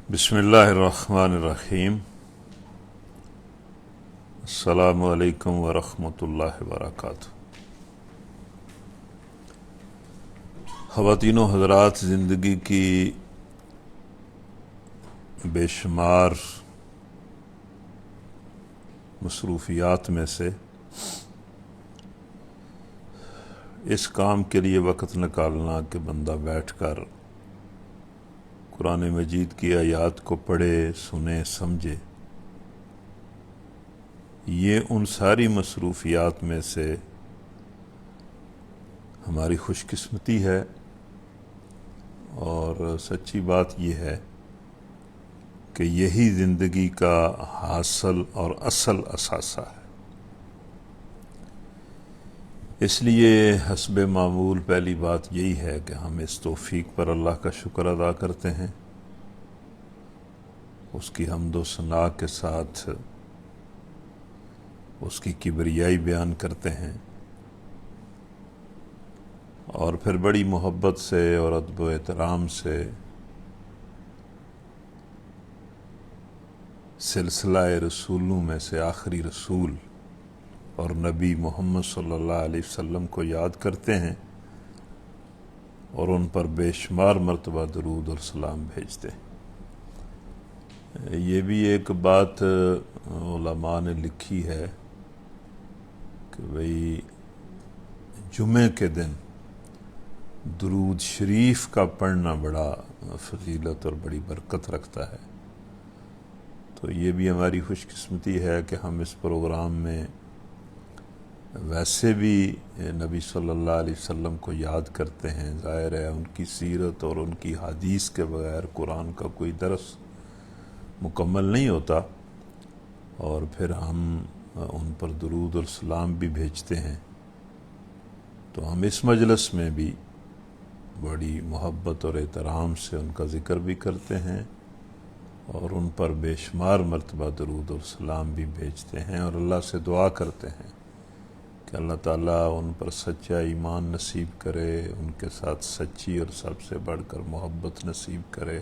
بسم اللہ الرحمن الرحیم۔ السلام علیکم ورحمۃ اللہ وبرکاتہ۔ خواتین و حضرات، زندگی کی بے شمار مصروفیات میں سے اس کام کے لیے وقت نکالنا کہ بندہ بیٹھ کر قرآن مجید کی آیات کو پڑھے، سنے، سمجھے، یہ ان ساری مصروفیات میں سے ہماری خوش قسمتی ہے، اور سچی بات یہ ہے کہ یہی زندگی کا حاصل اور اصل اثاثہ ہے۔ اس لیے حسب معمول پہلی بات یہی ہے کہ ہم اس توفیق پر اللہ کا شکر ادا کرتے ہیں، اس کی حمد و ثنا کے ساتھ اس کی کبریائی بیان کرتے ہیں، اور پھر بڑی محبت سے اور ادب و احترام سے سلسلہ رسولوں میں سے آخری رسول اور نبی محمد صلی اللہ علیہ وسلم کو یاد کرتے ہیں اور ان پر بے شمار مرتبہ درود اور سلام بھیجتے ہیں۔ یہ بھی ایک بات علماء نے لکھی ہے کہ بھئی جمعے کے دن درود شریف کا پڑھنا بڑا فضیلت اور بڑی برکت رکھتا ہے، تو یہ بھی ہماری خوش قسمتی ہے کہ ہم اس پروگرام میں ویسے بھی نبی صلی اللہ علیہ وسلم کو یاد کرتے ہیں۔ ظاہر ہے ان کی سیرت اور ان کی حدیث کے بغیر قرآن کا کوئی درس مکمل نہیں ہوتا، اور پھر ہم ان پر درود اور سلام بھی بھیجتے ہیں، تو ہم اس مجلس میں بھی بڑی محبت اور احترام سے ان کا ذکر بھی کرتے ہیں اور ان پر بے شمار مرتبہ درود اور سلام بھی بھیجتے ہیں، اور اللہ سے دعا کرتے ہیں کہ اللہ تعالیٰ ان پر سچا ایمان نصیب کرے، ان کے ساتھ سچی اور سب سے بڑھ کر محبت نصیب کرے،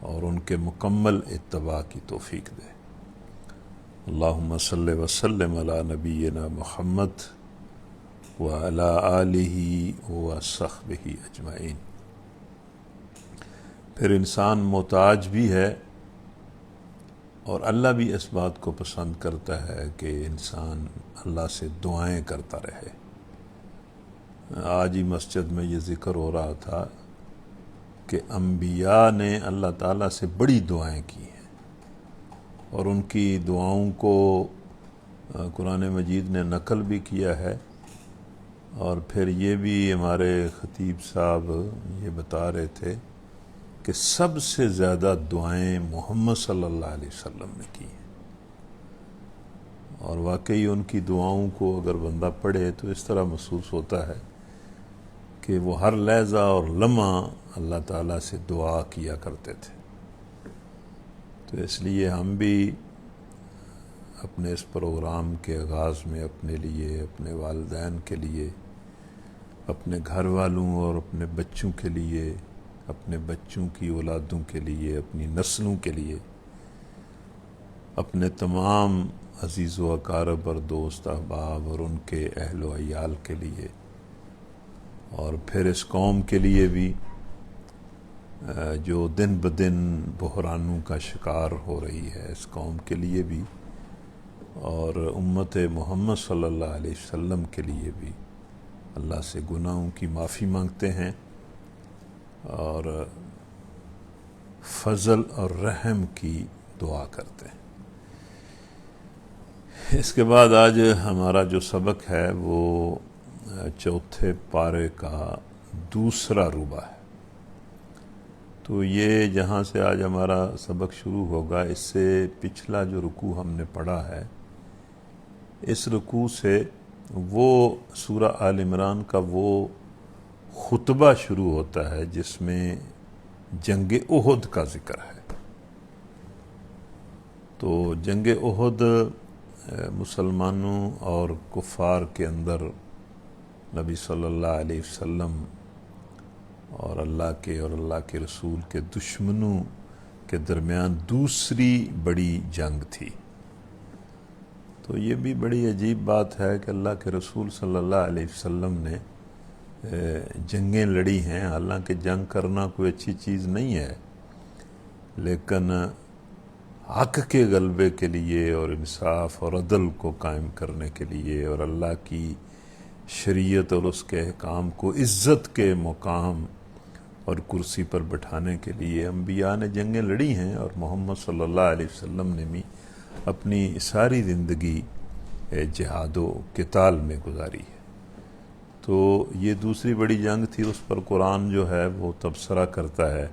اور ان کے مکمل اتباع کی توفیق دے۔ اللہم صلی وسلم علی نبینا محمد وعلی آلہ وصحبہ اجمعین۔ پھر انسان محتاج بھی ہے، اور اللہ بھی اس بات کو پسند کرتا ہے کہ انسان اللہ سے دعائیں کرتا رہے۔ آج ہی مسجد میں یہ ذکر ہو رہا تھا کہ انبیاء نے اللہ تعالیٰ سے بڑی دعائیں کی ہیں، اور ان کی دعاؤں کو قرآن مجید نے نقل بھی کیا ہے، اور پھر یہ بھی ہمارے خطیب صاحب یہ بتا رہے تھے کہ سب سے زیادہ دعائیں محمد صلی اللہ علیہ وسلم نے کی ہیں، اور واقعی ان کی دعاؤں کو اگر بندہ پڑھے تو اس طرح محسوس ہوتا ہے کہ وہ ہر لحظہ اور لمحہ اللہ تعالیٰ سے دعا کیا کرتے تھے۔ تو اس لیے ہم بھی اپنے اس پروگرام کے آغاز میں اپنے لیے، اپنے والدین کے لیے، اپنے گھر والوں اور اپنے بچوں کے لیے، اپنے بچوں کی اولادوں کے لیے، اپنی نسلوں کے لیے، اپنے تمام عزیز و اقارب اور دوست احباب اور ان کے اہل و عیال کے لیے، اور پھر اس قوم کے لیے بھی جو دن بدن بحرانوں کا شکار ہو رہی ہے، اس قوم کے لیے بھی، اور امت محمد صلی اللہ علیہ وسلم کے لیے بھی اللہ سے گناہوں کی معافی مانگتے ہیں، اور فضل اور رحم کی دعا کرتے ہیں۔ اس کے بعد آج ہمارا جو سبق ہے وہ چوتھے پارے کا دوسرا ربع ہے۔ تو یہ جہاں سے آج ہمارا سبق شروع ہوگا، اس سے پچھلا جو رکوع ہم نے پڑھا ہے، اس رکوع سے وہ سورہ آل عمران کا وہ خطبہ شروع ہوتا ہے جس میں جنگ احد کا ذکر ہے۔ تو جنگ احد مسلمانوں اور کفار کے اندر نبی صلی اللہ علیہ وسلم اور اللہ کے رسول کے دشمنوں کے درمیان دوسری بڑی جنگ تھی۔ تو یہ بھی بڑی عجیب بات ہے کہ اللہ کے رسول صلی اللہ علیہ وسلم نے جنگیں لڑی ہیں، حالانکہ جنگ کرنا کوئی اچھی چیز نہیں ہے، لیکن حق کے غلبے کے لیے اور انصاف اور عدل کو قائم کرنے کے لیے اور اللہ کی شریعت اور اس کے احکام کو عزت کے مقام اور کرسی پر بٹھانے کے لیے انبیاء نے جنگیں لڑی ہیں، اور محمد صلی اللہ علیہ وسلم نے بھی اپنی ساری زندگی جہاد و قتال میں گزاری ہے۔ تو یہ دوسری بڑی جنگ تھی، اس پر قرآن جو ہے وہ تبصرہ کرتا ہے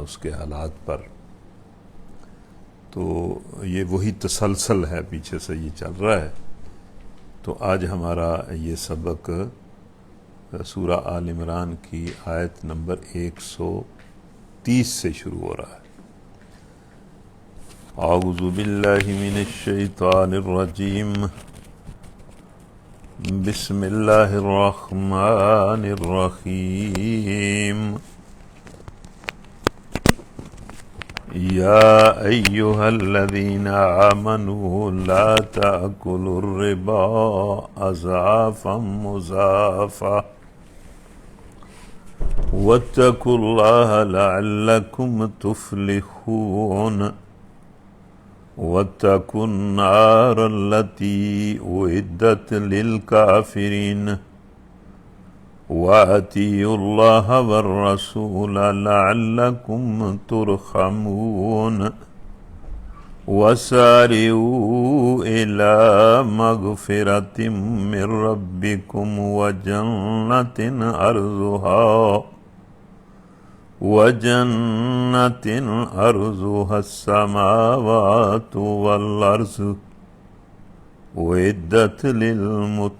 اس کے حالات پر۔ تو یہ وہی تسلسل ہے، پیچھے سے یہ چل رہا ہے۔ تو آج ہمارا یہ سبق سورہ آل عمران کی آیت نمبر 130 سے شروع ہو رہا ہے۔ اعوذ باللہ من الشیطان الرجیم، بسم اللہ الرحمن الرحیم۔ یا ایہا الذین آمنوا لا تأکلوا الربا اضعافا مضاعفا واتقوا اللہ لعلکم تفلحون واتقوا النار التي أعدت للكافرين وأطيعوا الله والرسول لعلكم ترحمون وسارعوا إلى مغفرة من ربكم وجنة أرضها السماوات والأرض أعدت للمتقين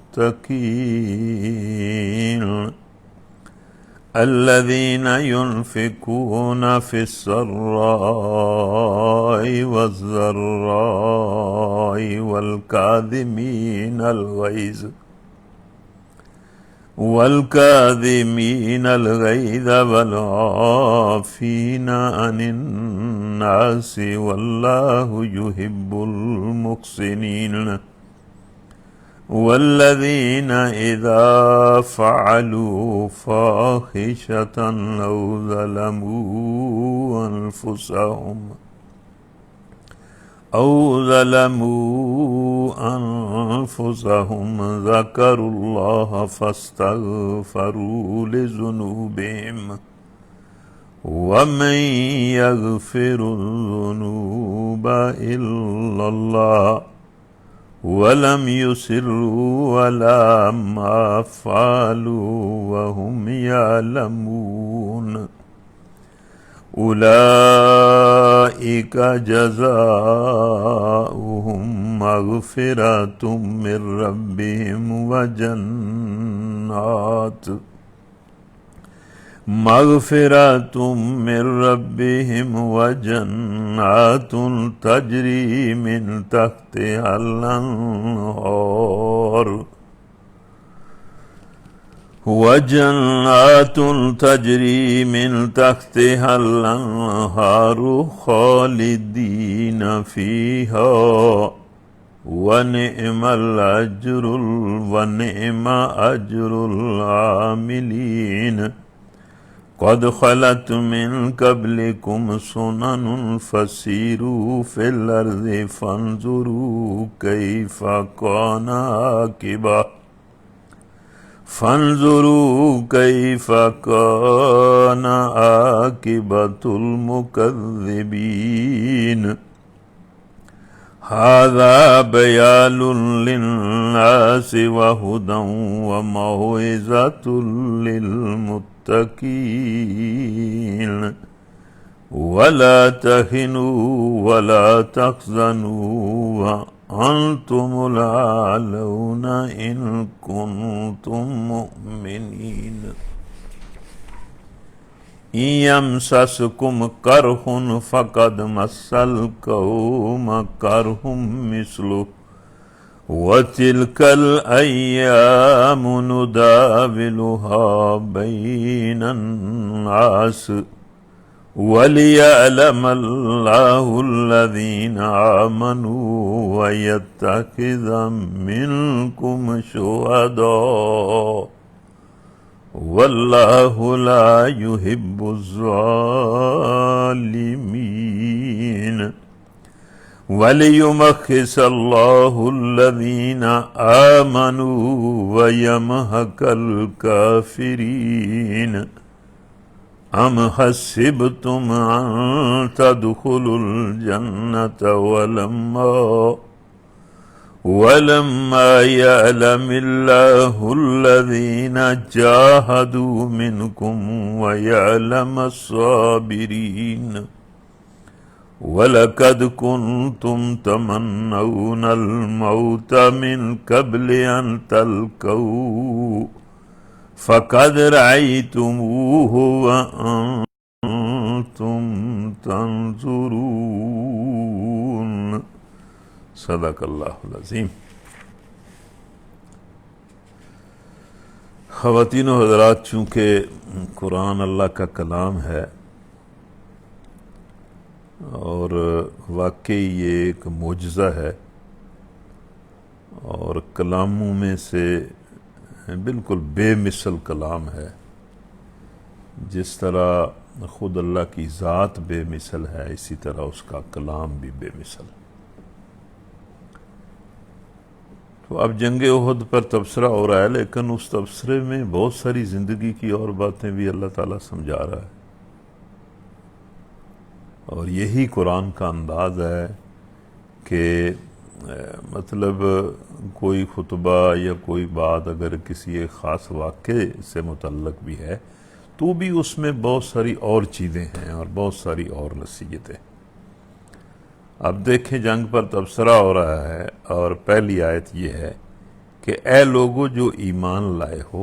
الذين ينفقون في السراء والضراء والكاظمين الغيظ والعافين عن الناس والله يحب المحسنين والذين إذا فعلوا فاحشة أو ظلموا أنفسهم ذكروا الله فاستغفروا لذنوبهم ومن يغفر الذنوب إلا الله ولم يصروا على ما فعلوا وهم يعلمون أولئك جزاؤهم مغفرة من ربهم وجنات تجري من تحتها الأنهار خالدين فيها ونعم أجر العاملين قد خلت من قبلكم سنن فسيروا في الأرض فانظروا كيف كان عاقبة المكذبين هذا بيان للناس وهدى وموعظة للمتقين ولا تهنوا ولا تحزنوا وأنتم الأعلون إن كنتم مؤمنين إن يمسسكم قرح فقد مس القوم قرح مثله وتلك الأيام نداولها بين الناس وَلِيَعْلَمَ اللَّهُ الَّذِينَ آمَنُوا وَيَتَّخِذَ مِنكُمْ شُهَدَاءَ وَاللَّهُ لَا يُحِبُّ الظَّالِمِينَ وَلِيُمَحِّصَ اللَّهُ الَّذِينَ آمَنُوا وَيَمْحَقَ الْكَافِرِينَ أَمْ حَسِبْتُمْ أَن تَدْخُلُوا الْجَنَّةَ ولما يعلم الله الذين جاهدوا منكم ويعلم الصابرين وَلَقَدْ كُنْتُمْ تَمَنَّوْنَ الْمَوْتَ مِنْ قَبْلِ أَنْ تَلْقَوْهُ فَقَدْ رَأَيْتُمُوهُ وَأَنْتُمْ تَنْظُرُونَ صدق اللہ العظیم۔ خواتین و حضرات، چونکہ قرآن اللہ کا کلام ہے اور واقعی یہ ایک معجزہ ہے، اور کلاموں میں سے بالکل بے مثل کلام ہے، جس طرح خود اللہ کی ذات بے مثل ہے، اسی طرح اس کا کلام بھی بے مثل ہے۔ تو اب جنگ احد پر تبصرہ ہو رہا ہے، لیکن اس تبصرے میں بہت ساری زندگی کی اور باتیں بھی اللہ تعالیٰ سمجھا رہا ہے، اور یہی قرآن کا انداز ہے کہ مطلب کوئی خطبہ یا کوئی بات اگر کسی ایک خاص واقعے سے متعلق بھی ہے تو بھی اس میں بہت ساری اور چیزیں ہیں اور بہت ساری اور نصیحتیں۔ اب دیکھیں، جنگ پر تبصرہ ہو رہا ہے اور پہلی آیت یہ ہے کہ اے لوگو جو ایمان لائے ہو،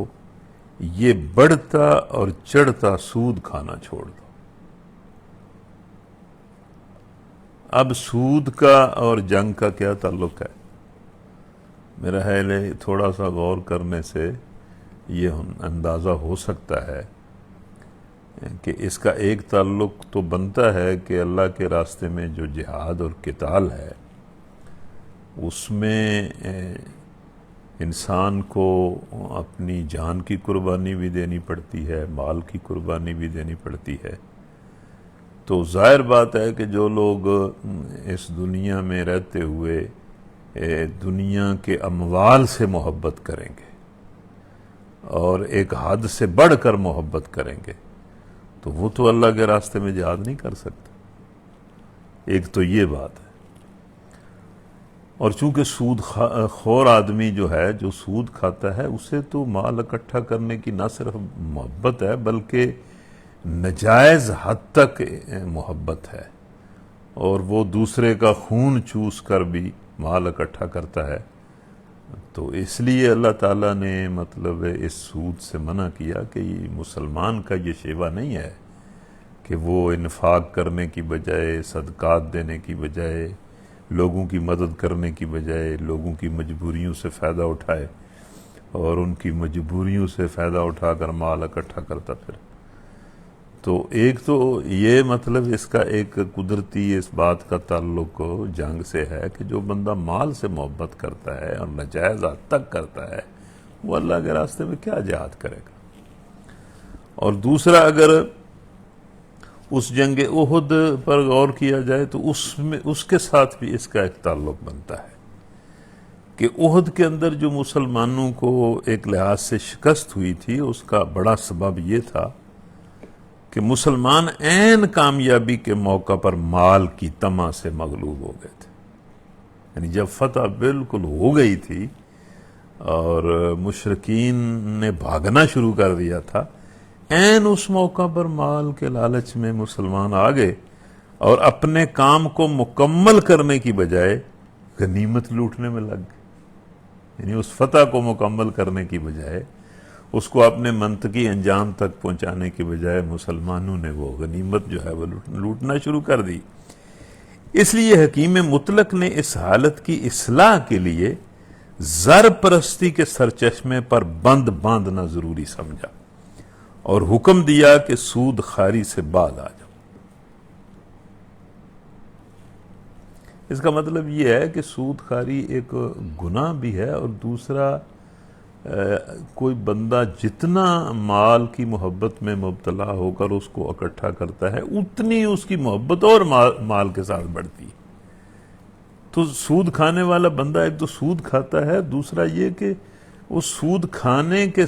یہ بڑھتا اور چڑھتا سود کھانا چھوڑ دو۔ اب سود کا اور جنگ کا کیا تعلق ہے؟ میرا خیال ہے تھوڑا سا غور کرنے سے یہ اندازہ ہو سکتا ہے کہ اس کا ایک تعلق تو بنتا ہے کہ اللہ کے راستے میں جو جہاد اور قتال ہے، اس میں انسان کو اپنی جان کی قربانی بھی دینی پڑتی ہے، مال کی قربانی بھی دینی پڑتی ہے۔ تو ظاہر بات ہے کہ جو لوگ اس دنیا میں رہتے ہوئے دنیا کے اموال سے محبت کریں گے اور ایک حد سے بڑھ کر محبت کریں گے تو وہ تو اللہ کے راستے میں جہاد نہیں کر سکتے۔ ایک تو یہ بات ہے، اور چونکہ سود خور آدمی جو ہے، جو سود کھاتا ہے، اسے تو مال اکٹھا کرنے کی نہ صرف محبت ہے بلکہ نجائز حد تک محبت ہے، اور وہ دوسرے کا خون چوس کر بھی مال اکٹھا کرتا ہے۔ تو اس لیے اللہ تعالیٰ نے مطلب اس سود سے منع کیا کہ یہ مسلمان کا یہ شیوہ نہیں ہے کہ وہ انفاق کرنے کی بجائے، صدقات دینے کی بجائے، لوگوں کی مدد کرنے کی بجائے لوگوں کی مجبوریوں سے فائدہ اٹھائے اور ان کی مجبوریوں سے فائدہ اٹھا کر مال اکٹھا کرتا پھر۔ تو ایک تو یہ مطلب اس کا ایک قدرتی اس بات کا تعلق جنگ سے ہے کہ جو بندہ مال سے محبت کرتا ہے اور ناجائز حد تک کرتا ہے، وہ اللہ کے راستے میں کیا جہاد کرے گا۔ اور دوسرا، اگر اس جنگ احد پر غور کیا جائے تو اس کے ساتھ بھی اس کا ایک تعلق بنتا ہے کہ احد کے اندر جو مسلمانوں کو ایک لحاظ سے شکست ہوئی تھی، اس کا بڑا سبب یہ تھا کہ مسلمان عین کامیابی کے موقع پر مال کی طمع سے مغلوب ہو گئے تھے۔ یعنی جب فتح بالکل ہو گئی تھی اور مشرکین نے بھاگنا شروع کر دیا تھا، عین اس موقع پر مال کے لالچ میں مسلمان آ گئے اور اپنے کام کو مکمل کرنے کی بجائے غنیمت لوٹنے میں لگ گئے۔ یعنی اس فتح کو مکمل کرنے کی بجائے، اس کو اپنے منطقی انجام تک پہنچانے کی بجائے، مسلمانوں نے وہ غنیمت جو ہے وہ لوٹنا شروع کر دی۔ اس لیے حکیم مطلق نے اس حالت کی اصلاح کے لیے زر پرستی کے سرچشمے پر بند باندھنا ضروری سمجھا اور حکم دیا کہ سود خواری سے باز آ جاؤ۔ اس کا مطلب یہ ہے کہ سود خواری ایک گناہ بھی ہے، اور دوسرا کوئی بندہ جتنا مال کی محبت میں مبتلا ہو کر اس کو اکٹھا کرتا ہے اتنی اس کی محبت اور مال کے ساتھ بڑھتی ہے۔ تو سود کھانے والا بندہ ایک تو سود کھاتا ہے، دوسرا یہ کہ اس سود کھانے کے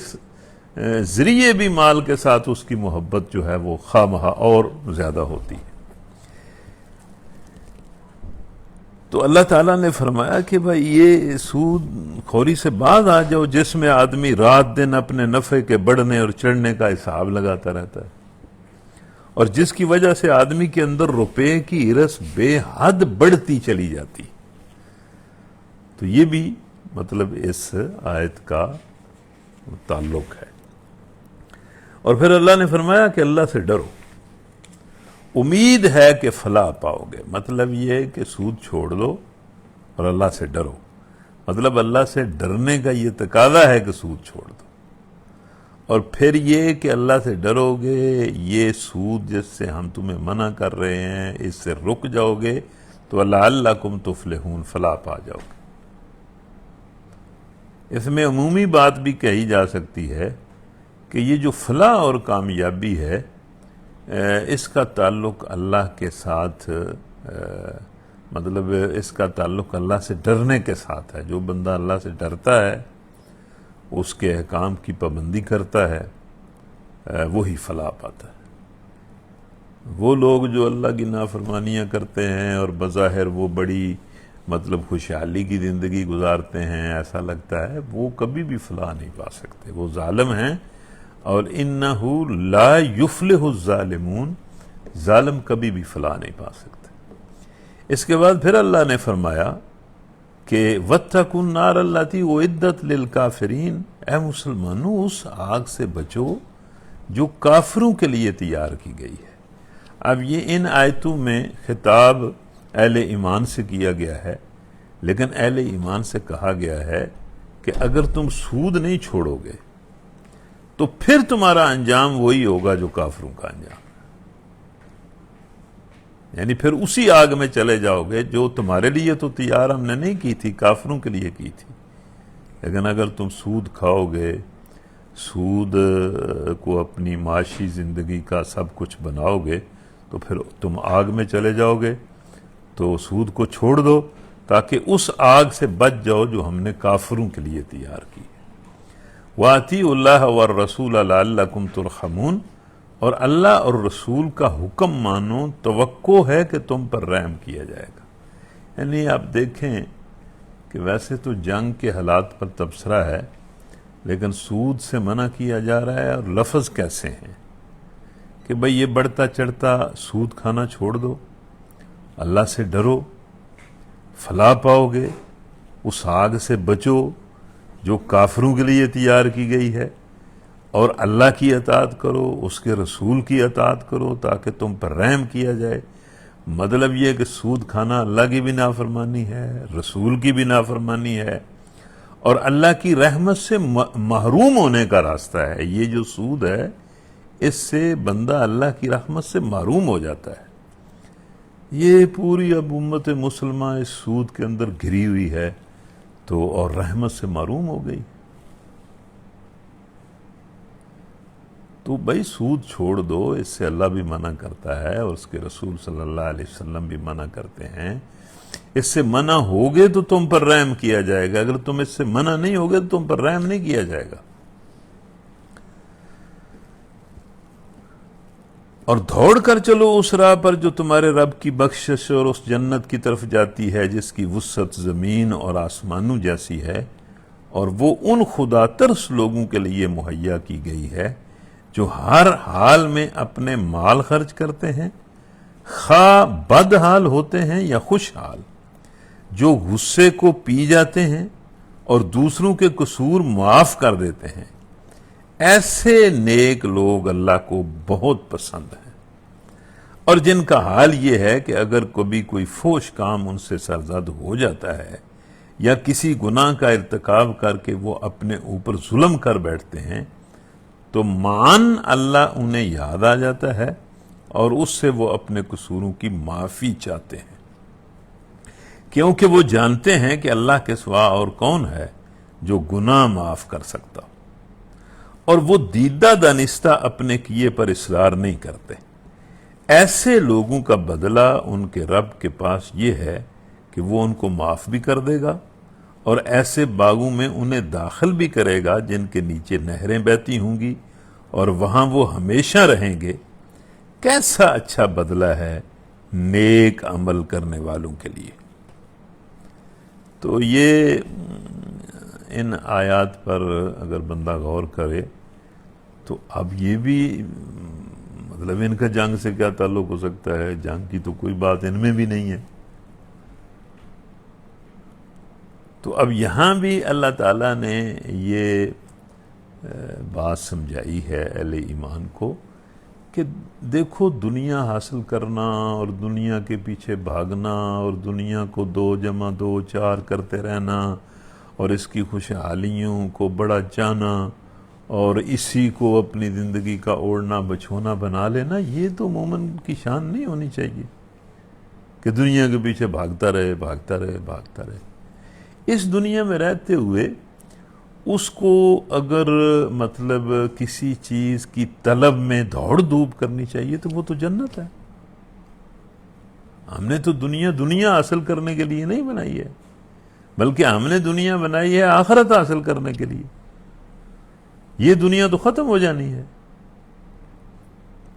ذریعے بھی مال کے ساتھ اس کی محبت جو ہے وہ خواہ مخواہ اور زیادہ ہوتی ہے۔ تو اللہ تعالیٰ نے فرمایا کہ بھائی یہ سود خوری سے باز آ جاؤ، جس میں آدمی رات دن اپنے نفع کے بڑھنے اور چڑھنے کا حساب لگاتا رہتا ہے، اور جس کی وجہ سے آدمی کے اندر روپے کی ہرس بے حد بڑھتی چلی جاتی۔ تو یہ بھی مطلب اس آیت کا تعلق ہے۔ اور پھر اللہ نے فرمایا کہ اللہ سے ڈرو، امید ہے کہ فلاح پاؤ گے۔ مطلب یہ کہ سود چھوڑ دو اور اللہ سے ڈرو، مطلب اللہ سے ڈرنے کا یہ تقاضا ہے کہ سود چھوڑ دو، اور پھر یہ کہ اللہ سے ڈرو گے، یہ سود جس سے ہم تمہیں منع کر رہے ہیں اس سے رک جاؤ گے تو لعلکم تفلحون، فلاح پا جاؤ گے۔ اس میں عمومی بات بھی کہی جا سکتی ہے کہ یہ جو فلاح اور کامیابی ہے اس کا تعلق اللہ کے ساتھ، مطلب اس کا تعلق اللہ سے ڈرنے کے ساتھ ہے۔ جو بندہ اللہ سے ڈرتا ہے، اس کے احکام کی پابندی کرتا ہے، وہی فلاح پاتا ہے۔ وہ لوگ جو اللہ کی نافرمانیاں کرتے ہیں اور بظاہر وہ بڑی مطلب خوشحالی کی زندگی گزارتے ہیں، ایسا لگتا ہے، وہ کبھی بھی فلاح نہیں پا سکتے، وہ ظالم ہیں۔ اور اِنَّهُ لَا يُفْلِحُ الظَّالِمُونَ، ظالم کبھی بھی فلاح نہیں پا سکتے۔ اس کے بعد پھر اللہ نے فرمایا کہ وَاتَّقُوا النَّارَ الَّتِي أُعِدَّتْ لِلْكَافِرِينَ، اے مسلمانوں اس آگ سے بچو جو کافروں کے لیے تیار کی گئی ہے۔ اب یہ ان آیتوں میں خطاب اہل ایمان سے کیا گیا ہے، لیکن اہل ایمان سے کہا گیا ہے کہ اگر تم سود نہیں چھوڑو گے تو پھر تمہارا انجام وہی ہوگا جو کافروں کا انجام، یعنی پھر اسی آگ میں چلے جاؤ گے جو تمہارے لیے تو تیار ہم نے نہیں کی تھی، کافروں کے لیے کی تھی۔ لیکن اگر تم سود کھاؤ گے، سود کو اپنی معاشی زندگی کا سب کچھ بناؤ گے، تو پھر تم آگ میں چلے جاؤ گے۔ تو سود کو چھوڑ دو تاکہ اس آگ سے بچ جاؤ جو ہم نے کافروں کے لیے تیار کی۔ وَأَطِیعُوا اللَّهَ وَالرَّسُولَ لَعَلَّکُمْ تُرْحَمُونَ، اور اللہ اور رسول کا حکم مانو، توقع ہے کہ تم پر رحم کیا جائے گا۔ یعنی آپ دیکھیں کہ ویسے تو جنگ کے حالات پر تبصرہ ہے، لیکن سود سے منع کیا جا رہا ہے، اور لفظ کیسے ہیں کہ بھئی یہ بڑھتا چڑھتا سود کھانا چھوڑ دو، اللہ سے ڈرو، فلاح پاؤ گے، اس آگ سے بچو جو کافروں کے لیے تیار کی گئی ہے، اور اللہ کی اطاعت کرو، اس کے رسول کی اطاعت کرو تاکہ تم پر رحم کیا جائے۔ مطلب یہ کہ سود کھانا اللہ کی بھی نافرمانی ہے، رسول کی بھی نافرمانی ہے، اور اللہ کی رحمت سے محروم ہونے کا راستہ ہے۔ یہ جو سود ہے اس سے بندہ اللہ کی رحمت سے محروم ہو جاتا ہے۔ یہ پوری اب امت مسلمہ اس سود کے اندر گھری ہوئی ہے، تو اور رحمت سے محروم ہو گئی۔ تو بھائی سود چھوڑ دو، اس سے اللہ بھی منع کرتا ہے اور اس کے رسول صلی اللہ علیہ وسلم بھی منع کرتے ہیں۔ اس سے منع ہوگے تو تم پر رحم کیا جائے گا، اگر تم اس سے منع نہیں ہوگے تو تم پر رحم نہیں کیا جائے گا۔ اور دوڑ کر چلو اس راہ پر جو تمہارے رب کی بخشش اور اس جنت کی طرف جاتی ہے جس کی وسعت زمین اور آسمانوں جیسی ہے، اور وہ ان خدا ترس لوگوں کے لیے مہیا کی گئی ہے جو ہر حال میں اپنے مال خرچ کرتے ہیں، خواہ بد حال ہوتے ہیں یا خوش حال، جو غصے کو پی جاتے ہیں اور دوسروں کے قصور معاف کر دیتے ہیں۔ ایسے نیک لوگ اللہ کو بہت پسند ہیں، اور جن کا حال یہ ہے کہ اگر کبھی کوئی فحش کام ان سے سرزد ہو جاتا ہے یا کسی گناہ کا ارتکاب کر کے وہ اپنے اوپر ظلم کر بیٹھتے ہیں، تو معاً اللہ انہیں یاد آ جاتا ہے اور اس سے وہ اپنے قصوروں کی معافی چاہتے ہیں۔ کیونکہ وہ جانتے ہیں کہ اللہ کے سوا اور کون ہے جو گناہ معاف کر سکتا، اور وہ دیدہ دانستہ اپنے کیے پر اصرار نہیں کرتے۔ ایسے لوگوں کا بدلہ ان کے رب کے پاس یہ ہے کہ وہ ان کو معاف بھی کر دے گا اور ایسے باغوں میں انہیں داخل بھی کرے گا جن کے نیچے نہریں بہتی ہوں گی، اور وہاں وہ ہمیشہ رہیں گے۔ کیسا اچھا بدلہ ہے نیک عمل کرنے والوں کے لیے۔ تو یہ ان آیات پر اگر بندہ غور کرے تو اب یہ بھی مطلب ان کا جنگ سے کیا تعلق ہو سکتا ہے؟ جنگ کی تو کوئی بات ان میں بھی نہیں ہے۔ تو اب یہاں بھی اللہ تعالیٰ نے یہ بات سمجھائی ہے اہل ایمان کو کہ دیکھو، دنیا حاصل کرنا اور دنیا کے پیچھے بھاگنا اور دنیا کو 2 + 2 = 4 کرتے رہنا اور اس کی خوشحالیوں کو بڑا جانا اور اسی کو اپنی زندگی کا اوڑھنا بچھونا بنا لینا، یہ تو مومن کی شان نہیں ہونی چاہیے کہ دنیا کے پیچھے بھاگتا رہے بھاگتا رہے بھاگتا رہے۔ اس دنیا میں رہتے ہوئے اس کو اگر مطلب کسی چیز کی طلب میں دوڑ دھوپ کرنی چاہیے تو وہ تو جنت ہے۔ ہم نے تو دنیا حاصل کرنے کے لیے نہیں بنائی ہے، بلکہ ہم نے دنیا بنائی ہے آخرت حاصل کرنے کے لیے۔ یہ دنیا تو ختم ہو جانی ہے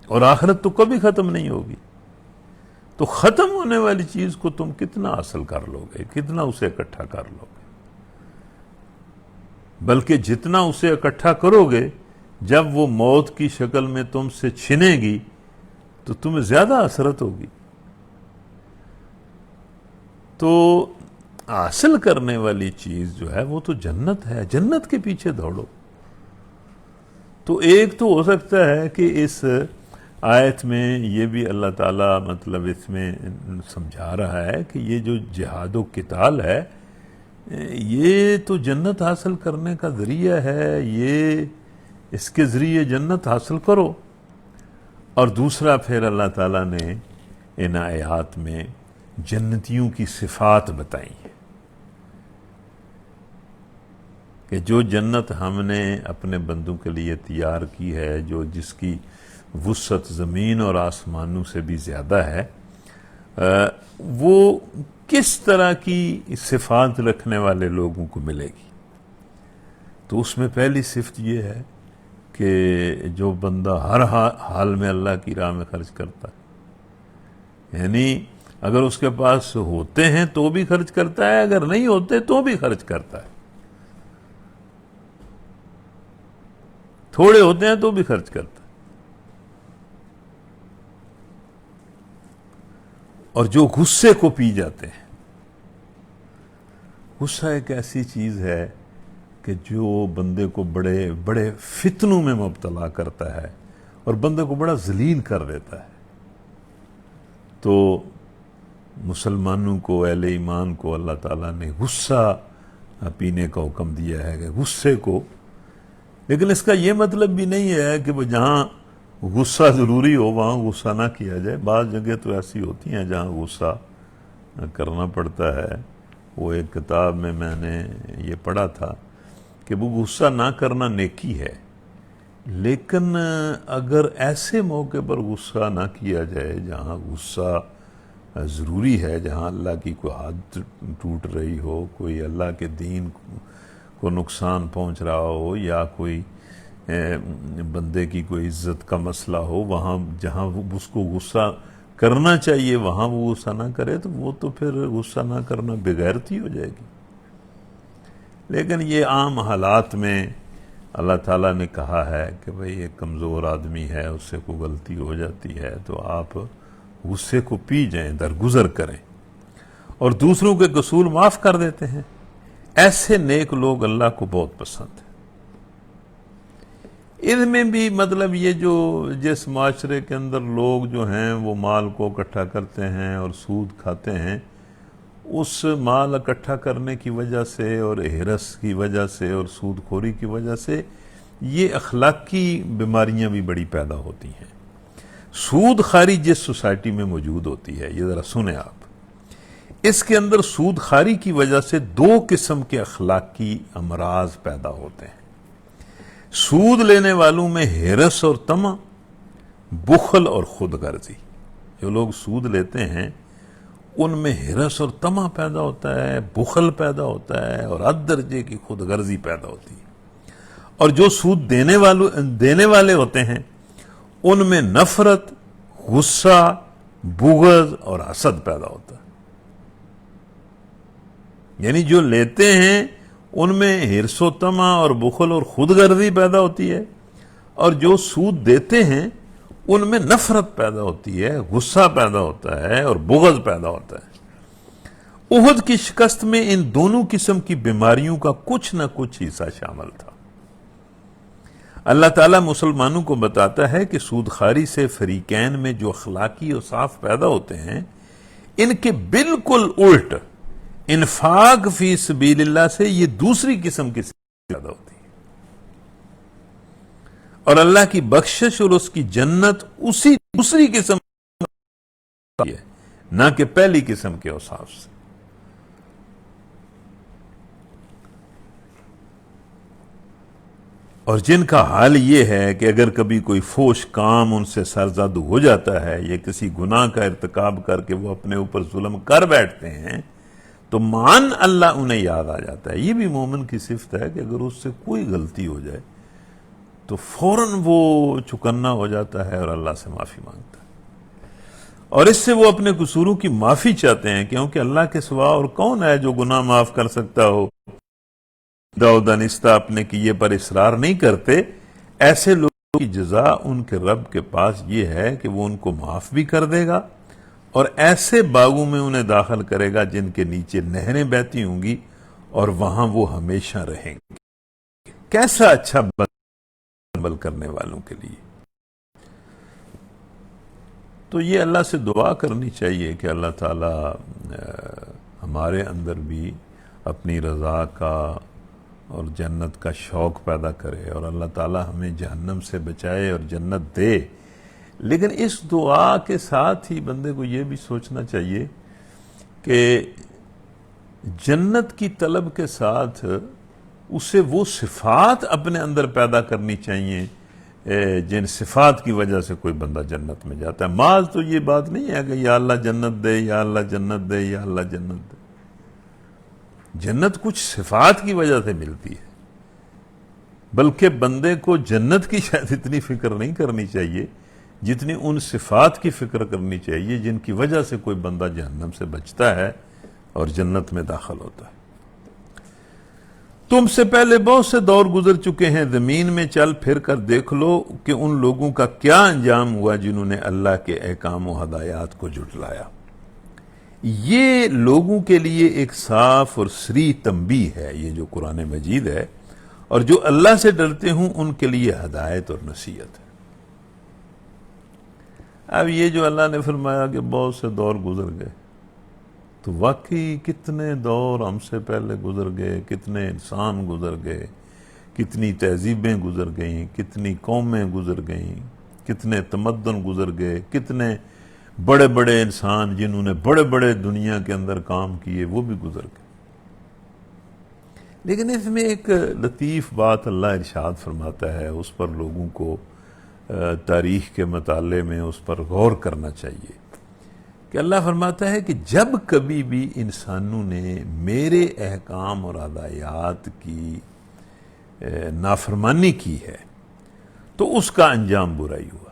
اور آخرت تو کبھی ختم نہیں ہوگی۔ تو ختم ہونے والی چیز کو تم کتنا حاصل کر لو گے، کتنا اسے اکٹھا کر لو گے؟ بلکہ جتنا اسے اکٹھا کرو گے، جب وہ موت کی شکل میں تم سے چھنے گی تو تمہیں زیادہ حسرت ہوگی۔ تو حاصل کرنے والی چیز جو ہے وہ تو جنت ہے، جنت کے پیچھے دوڑو۔ تو ایک تو ہو سکتا ہے کہ اس آیت میں یہ بھی اللہ تعالیٰ مطلب اس میں سمجھا رہا ہے کہ یہ جو جہاد و قتال ہے یہ تو جنت حاصل کرنے کا ذریعہ ہے، یہ اس کے ذریعے جنت حاصل کرو۔ اور دوسرا پھر اللہ تعالیٰ نے ان آیات میں جنتیوں کی صفات بتائی ہیں کہ جو جنت ہم نے اپنے بندوں کے لیے تیار کی ہے، جو جس کی وسعت زمین اور آسمانوں سے بھی زیادہ ہے، وہ کس طرح کی صفات رکھنے والے لوگوں کو ملے گی۔ تو اس میں پہلی صفت یہ ہے کہ جو بندہ ہر حال میں اللہ کی راہ میں خرچ کرتا ہے، یعنی اگر اس کے پاس ہوتے ہیں تو بھی خرچ کرتا ہے، اگر نہیں ہوتے تو بھی خرچ کرتا ہے، تھوڑے ہوتے ہیں تو بھی خرچ کرتا ہے۔ اور جو غصے کو پی جاتے ہیں، غصہ ایک ایسی چیز ہے کہ جو بندے کو بڑے بڑے فتنوں میں مبتلا کرتا ہے اور بندے کو بڑا ذلیل کر دیتا ہے۔ تو مسلمانوں کو، اہل ایمان کو اللہ تعالیٰ نے غصہ پینے کا حکم دیا ہے کہ غصے کو، لیکن اس کا یہ مطلب بھی نہیں ہے کہ وہ جہاں غصہ ضروری ہو وہاں غصہ نہ کیا جائے۔ بعض جگہ تو ایسی ہوتی ہیں جہاں غصہ کرنا پڑتا ہے۔ وہ ایک کتاب میں نے یہ پڑھا تھا کہ وہ غصہ نہ کرنا نیکی ہے، لیکن اگر ایسے موقع پر غصہ نہ کیا جائے جہاں غصہ ضروری ہے، جہاں اللہ کی کوئی حد ٹوٹ رہی ہو، کوئی اللہ کے دین کو نقصان پہنچ رہا ہو، یا کوئی بندے کی کوئی عزت کا مسئلہ ہو، وہاں جہاں اس کو غصہ کرنا چاہیے وہاں وہ غصہ نہ کرے، تو وہ تو پھر غصہ نہ کرنا بغیرتی ہو جائے گی۔ لیکن یہ عام حالات میں اللہ تعالیٰ نے کہا ہے کہ بھئی ایک کمزور آدمی ہے، اس سے کوئی غلطی ہو جاتی ہے تو آپ غصے کو پی جائیں، درگزر کریں اور دوسروں کے قصور معاف کر دیتے ہیں۔ ایسے نیک لوگ اللہ کو بہت پسند ہیں۔ ان میں بھی مطلب یہ جو جس معاشرے کے اندر لوگ جو ہیں وہ مال کو اکٹھا کرتے ہیں اور سود کھاتے ہیں، اس مال اکٹھا کرنے کی وجہ سے اور ہرس کی وجہ سے اور سود خوری کی وجہ سے یہ اخلاقی بیماریاں بھی بڑی پیدا ہوتی ہیں۔ سود خواری جس سوسائٹی میں موجود ہوتی ہے، یہ ذرا سنیں آپ، اس کے اندر سود خواری کی وجہ سے دو قسم کے اخلاقی امراض پیدا ہوتے ہیں۔ سود لینے والوں میں ہرس اور طمع، بخل اور خود غرضی۔ جو لوگ سود لیتے ہیں ان میں ہرس اور طمع پیدا ہوتا ہے، بخل پیدا ہوتا ہے اور حد درجے کی خود غرضی پیدا ہوتی ہے۔ اور جو سود دینے والے ہوتے ہیں ان میں نفرت، غصہ، بغض اور حسد پیدا ہوتا ہے۔ یعنی جو لیتے ہیں ان میں ہرس و طمع اور بخل اور خود غرضی پیدا ہوتی ہے، اور جو سود دیتے ہیں ان میں نفرت پیدا ہوتی ہے، غصہ پیدا ہوتا ہے اور بغض پیدا ہوتا ہے۔ احد کی شکست میں ان دونوں قسم کی بیماریوں کا کچھ نہ کچھ حصہ شامل تھا۔ اللہ تعالیٰ مسلمانوں کو بتاتا ہے کہ سود خواری سے فریقین میں جو اخلاقی اوصاف پیدا ہوتے ہیں ان کے بالکل الٹ انفاق فی سبیل اللہ سے یہ دوسری قسم کی پیدا ہوتی ہے، اور اللہ کی بخشش اور اس کی جنت اسی دوسری قسم کی ہے، نہ کہ پہلی قسم کے اوصاف سے۔ اور جن کا حال یہ ہے کہ اگر کبھی کوئی فوش کام ان سے سرزد ہو جاتا ہے یا کسی گناہ کا ارتکاب کر کے وہ اپنے اوپر ظلم کر بیٹھتے ہیں تو مان اللہ انہیں یاد آ جاتا ہے۔ یہ بھی مومن کی صفت ہے کہ اگر اس سے کوئی غلطی ہو جائے تو فوراً وہ چکنا ہو جاتا ہے اور اللہ سے معافی مانگتا ہے، اور اس سے وہ اپنے قصوروں کی معافی چاہتے ہیں، کیونکہ اللہ کے سوا اور کون ہے جو گناہ معاف کر سکتا ہو۔ دانستہ اپنے کیے پر اصرار نہیں کرتے۔ ایسے لوگوں کی جزا ان کے رب کے پاس یہ ہے کہ وہ ان کو معاف بھی کر دے گا اور ایسے باغوں میں انہیں داخل کرے گا جن کے نیچے نہریں بہتی ہوں گی اور وہاں وہ ہمیشہ رہیں گے۔ کیسا اچھا عمل کرنے والوں کے لیے۔ تو یہ اللہ سے دعا کرنی چاہیے کہ اللہ تعالی ہمارے اندر بھی اپنی رضا کا اور جنت کا شوق پیدا کرے، اور اللہ تعالی ہمیں جہنم سے بچائے اور جنت دے۔ لیکن اس دعا کے ساتھ ہی بندے کو یہ بھی سوچنا چاہیے کہ جنت کی طلب کے ساتھ اسے وہ صفات اپنے اندر پیدا کرنی چاہیے جن صفات کی وجہ سے کوئی بندہ جنت میں جاتا ہے۔ ماذ تو یہ بات نہیں ہے کہ یا اللہ جنت دے، یا اللہ جنت دے، یا اللہ جنت دے۔ جنت کچھ صفات کی وجہ سے ملتی ہے، بلکہ بندے کو جنت کی شاید اتنی فکر نہیں کرنی چاہیے جتنی ان صفات کی فکر کرنی چاہیے جن کی وجہ سے کوئی بندہ جہنم سے بچتا ہے اور جنت میں داخل ہوتا ہے۔ تم سے پہلے بہت سے دور گزر چکے ہیں، زمین میں چل پھر کر دیکھ لو کہ ان لوگوں کا کیا انجام ہوا جنہوں نے اللہ کے احکام و ہدایات کو جھٹلایا۔ یہ لوگوں کے لیے ایک صاف اور صریح تنبیہ ہے، یہ جو قرآن مجید ہے، اور جو اللہ سے ڈرتے ہوں ان کے لیے ہدایت اور نصیحت ہے۔ اب یہ جو اللہ نے فرمایا کہ بہت سے دور گزر گئے، تو واقعی کتنے دور ہم سے پہلے گزر گئے، کتنے انسان گزر گئے، کتنی تہذیبیں گزر گئیں، کتنی قومیں گزر گئیں، کتنے تمدن گزر گئے، کتنے بڑے بڑے انسان جنہوں نے بڑے بڑے دنیا کے اندر کام کیے وہ بھی گزر گئے۔ لیکن اس میں ایک لطیف بات اللہ ارشاد فرماتا ہے، اس پر لوگوں کو تاریخ کے مطالعے میں اس پر غور کرنا چاہیے کہ اللہ فرماتا ہے کہ جب کبھی بھی انسانوں نے میرے احکام اور ہدایات کی نافرمانی کی ہے تو اس کا انجام برائی ہوا۔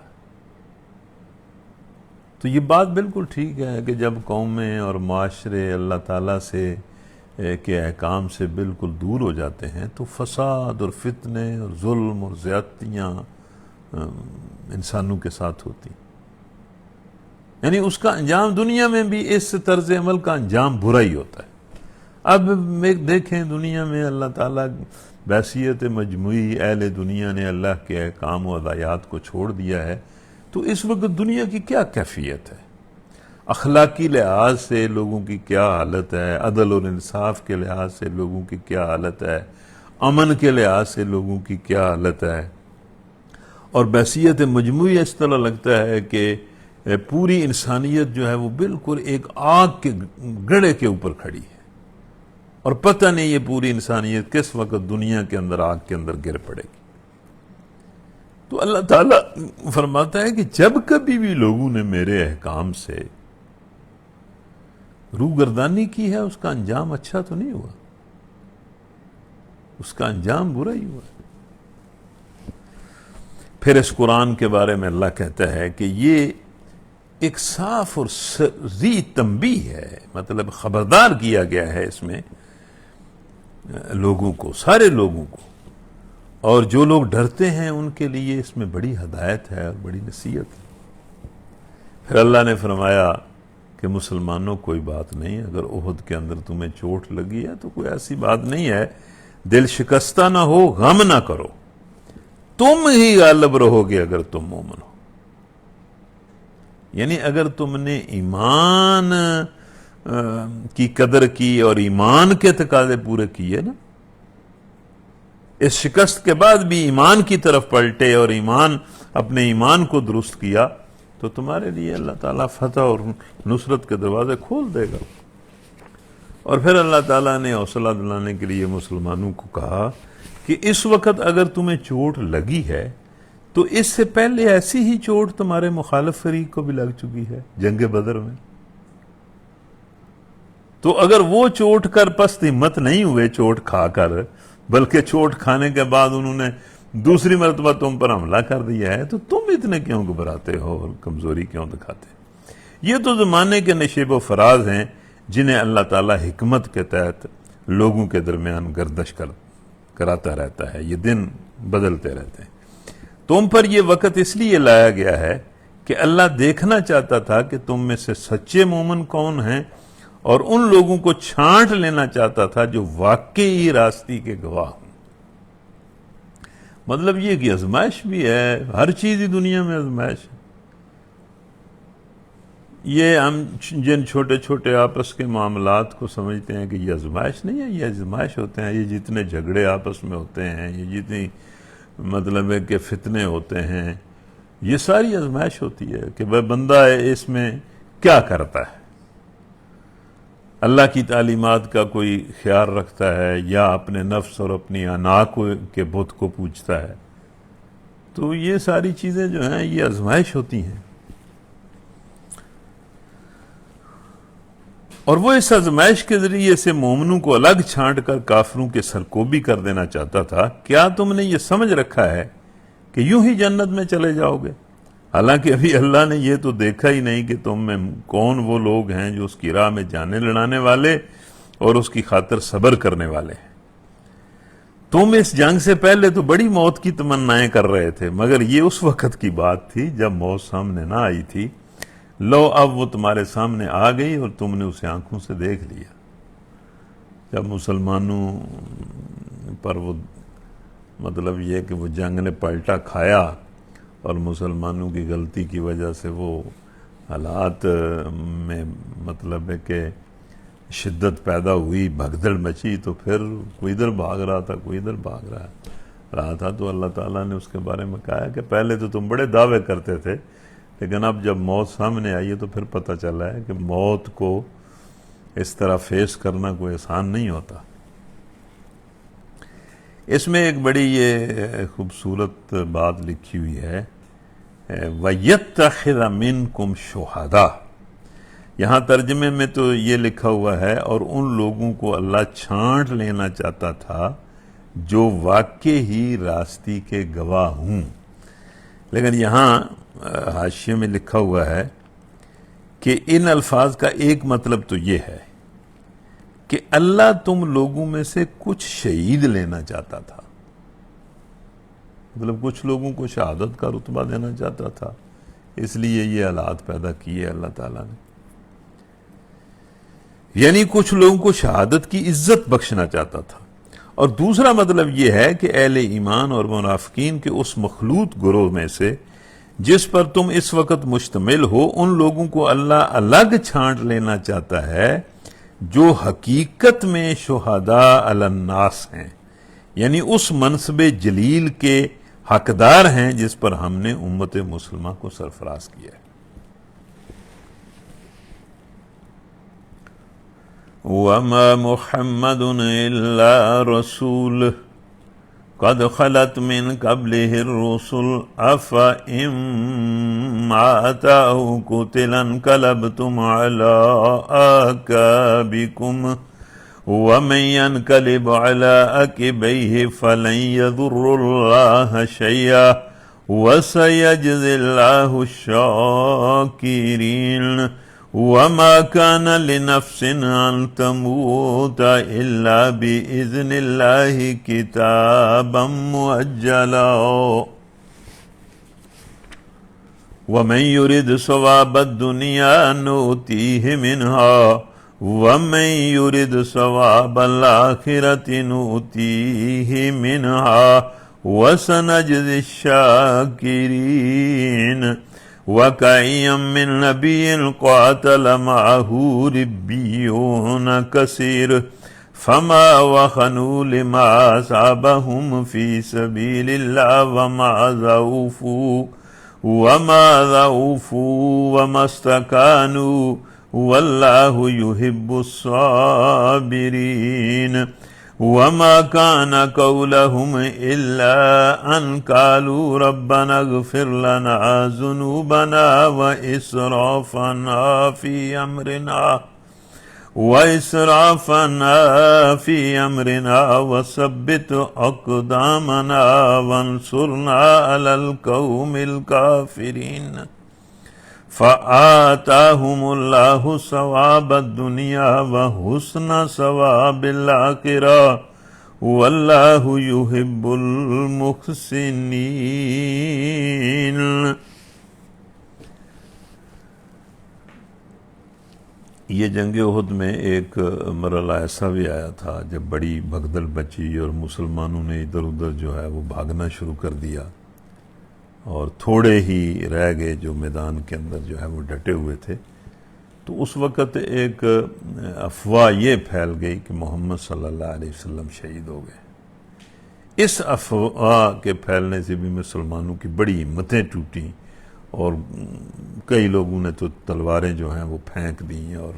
تو یہ بات بالکل ٹھیک ہے کہ جب قومیں اور معاشرے اللہ تعالیٰ سے کے احکام سے بالکل دور ہو جاتے ہیں تو فساد اور فتنے اور ظلم اور زیادتیاں انسانوں کے ساتھ ہوتی، یعنی اس کا انجام دنیا میں بھی اس طرز عمل کا انجام برا ہی ہوتا ہے۔ اب دیکھیں دنیا میں اللہ تعالیٰ بحیثیت مجموعی اہل دنیا نے اللہ کے احکام و ہدایات کو چھوڑ دیا ہے، تو اس وقت دنیا کی کیا کیفیت ہے، اخلاقی لحاظ سے لوگوں کی کیا حالت ہے، عدل اور انصاف کے لحاظ سے لوگوں کی کیا حالت ہے، امن کے لحاظ سے لوگوں کی کیا حالت ہے، اور بحیثیت مجموعی اس طرح لگتا ہے کہ پوری انسانیت جو ہے وہ بالکل ایک آگ کے گڑھے کے اوپر کھڑی ہے، اور پتہ نہیں یہ پوری انسانیت کس وقت دنیا کے اندر آگ کے اندر گر پڑے گی۔ تو اللہ تعالیٰ فرماتا ہے کہ جب کبھی بھی لوگوں نے میرے احکام سے روگردانی کی ہے، اس کا انجام اچھا تو نہیں ہوا، اس کا انجام برا ہی ہوا۔ پھر اس قرآن کے بارے میں اللہ کہتا ہے کہ یہ ایک صاف اور ذی تنبیہ ہے، مطلب خبردار کیا گیا ہے اس میں لوگوں کو، سارے لوگوں کو، اور جو لوگ ڈرتے ہیں ان کے لیے اس میں بڑی ہدایت ہے اور بڑی نصیحت ہے۔ پھر اللہ نے فرمایا کہ مسلمانوں کوئی بات نہیں، اگر احد کے اندر تمہیں چوٹ لگی ہے تو کوئی ایسی بات نہیں ہے، دل شکستہ نہ ہو، غم نہ کرو، تم ہی غالب رہو گے اگر تم مومن ہو۔ یعنی اگر تم نے ایمان کی قدر کی اور ایمان کے تقاضے پورے کیے نا، اس شکست کے بعد بھی ایمان کی طرف پلٹے اور اپنے ایمان کو درست کیا، تو تمہارے لیے اللہ تعالیٰ فتح اور نصرت کے دروازے کھول دے گا۔ اور پھر اللہ تعالیٰ نے حوصلہ دلانے کے لیے مسلمانوں کو کہا کہ اس وقت اگر تمہیں چوٹ لگی ہے تو اس سے پہلے ایسی ہی چوٹ تمہارے مخالف فریق کو بھی لگ چکی ہے جنگ بدر میں، تو اگر وہ چوٹ کر پست ہمت نہیں ہوئے چوٹ کھا کر، بلکہ چوٹ کھانے کے بعد انہوں نے دوسری مرتبہ تم پر حملہ کر دیا ہے، تو تم اتنے کیوں گھبراتے ہو اور کمزوری کیوں دکھاتے؟ یہ تو زمانے کے نشیب و فراز ہیں جنہیں اللہ تعالیٰ حکمت کے تحت لوگوں کے درمیان گردش کراتا رہتا ہے، یہ دن بدلتے رہتے ہیں۔ تم پر یہ وقت اس لیے لایا گیا ہے کہ اللہ دیکھنا چاہتا تھا کہ تم میں سے سچے مومن کون ہیں، اور ان لوگوں کو چھانٹ لینا چاہتا تھا جو واقعی راستی کے گواہ ہوں۔ مطلب یہ کہ آزمائش بھی ہے، ہر چیز ہی دنیا میں آزمائش ہے۔ یہ ہم جن چھوٹے چھوٹے آپس کے معاملات کو سمجھتے ہیں کہ یہ آزمائش نہیں ہے، یہ آزمائش ہوتے ہیں۔ یہ جتنے جھگڑے آپس میں ہوتے ہیں، یہ جتنی مطلب ہے کہ فتنے ہوتے ہیں، یہ ساری آزمائش ہوتی ہے کہ وہ بندہ اس میں کیا کرتا ہے، اللہ کی تعلیمات کا کوئی خیال رکھتا ہے یا اپنے نفس اور اپنی انا کے بت کو پوجتا ہے۔ تو یہ ساری چیزیں جو ہیں یہ آزمائش ہوتی ہیں، اور وہ اس آزمائش کے ذریعے سے مومنوں کو الگ چھانٹ کر کافروں کے سرکوبی کر دینا چاہتا تھا۔ کیا تم نے یہ سمجھ رکھا ہے کہ یوں ہی جنت میں چلے جاؤ گے؟ حالانکہ ابھی اللہ نے یہ تو دیکھا ہی نہیں کہ تم میں کون وہ لوگ ہیں جو اس کی راہ میں جانے لڑانے والے اور اس کی خاطر صبر کرنے والے ہیں۔ تم اس جنگ سے پہلے تو بڑی موت کی تمنائیں کر رہے تھے، مگر یہ اس وقت کی بات تھی جب موت سامنے نہ آئی تھی۔ لو اب وہ تمہارے سامنے آ گئی اور تم نے اسے آنکھوں سے دیکھ لیا۔ جب مسلمانوں پر وہ مطلب یہ کہ وہ جنگ نے پلٹا کھایا اور مسلمانوں کی غلطی کی وجہ سے وہ حالات میں مطلب ہے کہ شدت پیدا ہوئی، بھگدڑ مچی، تو پھر کوئی ادھر بھاگ رہا تھا، کوئی ادھر بھاگ رہا تھا، تو اللہ تعالیٰ نے اس کے بارے میں کہا کہ پہلے تو تم بڑے دعوے کرتے تھے، لیکن اب جب موت سامنے آئی ہے تو پھر پتہ چلا ہے کہ موت کو اس طرح فیس کرنا کوئی آسان نہیں ہوتا۔ اس میں ایک بڑی یہ خوبصورت بات لکھی ہوئی ہے، وَيَتَّخِذَ مِنْكُمْ شُهَدَاءَ۔ یہاں ترجمے میں تو یہ لکھا ہوا ہے اور ان لوگوں کو اللہ چھانٹ لینا چاہتا تھا جو واقع ہی راستی کے گواہ ہوں۔ لیکن یہاں حاشیے میں لکھا ہوا ہے کہ ان الفاظ کا ایک مطلب تو یہ ہے کہ اللہ تم لوگوں میں سے کچھ شہید لینا چاہتا تھا، مطلب کچھ لوگوں کو شہادت کا رتبہ دینا چاہتا تھا، اس لیے یہ حالات پیدا کیے اللہ تعالیٰ نے، یعنی کچھ لوگوں کو شہادت کی عزت بخشنا چاہتا تھا۔ اور دوسرا مطلب یہ ہے کہ اہل ایمان اور منافقین کے اس مخلوط گروہ میں سے جس پر تم اس وقت مشتمل ہو، ان لوگوں کو اللہ الگ چھانٹ لینا چاہتا ہے جو حقیقت میں شہداء علی الناس ہیں، یعنی اس منصب جلیل کے حقدار ہیں جس پر ہم نے امت مسلمہ کو سرفراز کیا ہے۔ وما محمد إلا رسول قد خلت من قبله الرسل أفإن مات أو قتل انقلبتم على أعقابكم ومن ينقلب على عقبيه فلن يضر الله شيئا وسيجزي الله الشاكرين وما كان لنفس أن تموت إلا بإذن الله كتابا مؤجلا ومن يرد ثواب الدنيا نؤتيه منها ومن يرد ثواب الآخرة نؤتيه منها وسنجزي الشاكرين وكأيا من نبي قاتل معه ربيون كثير فما وخنوا لما أصابهم في سبيل الله وما ضعفوا وما استكانوا والله يحب الصابرين وما كان قولهم إلا أن قالوا ربنا اغفر لنا ذنوبنا وإسرافنا في أمرنا وثبت أقدامنا وانصرنا على القوم الكافرين فآتاهم الله ثواب الدنيا وحسن ثواب الآخرة والله يحب المحسنين۔ یہ جنگ احد میں ایک مرحلہ ایسا بھی آیا تھا جب بڑی بھگدڑ مچی اور مسلمانوں نے ادھر ادھر جو ہے وہ بھاگنا شروع کر دیا اور تھوڑے ہی رہ گئے جو میدان کے اندر جو ہے وہ ڈٹے ہوئے تھے۔ تو اس وقت ایک افواہ یہ پھیل گئی کہ محمد صلی اللہ علیہ وسلم شہید ہو گئے۔ اس افواہ کے پھیلنے سے بھی مسلمانوں کی بڑی ہمتیں ٹوٹیں اور کئی لوگوں نے تو تلواریں جو ہیں وہ پھینک دیں اور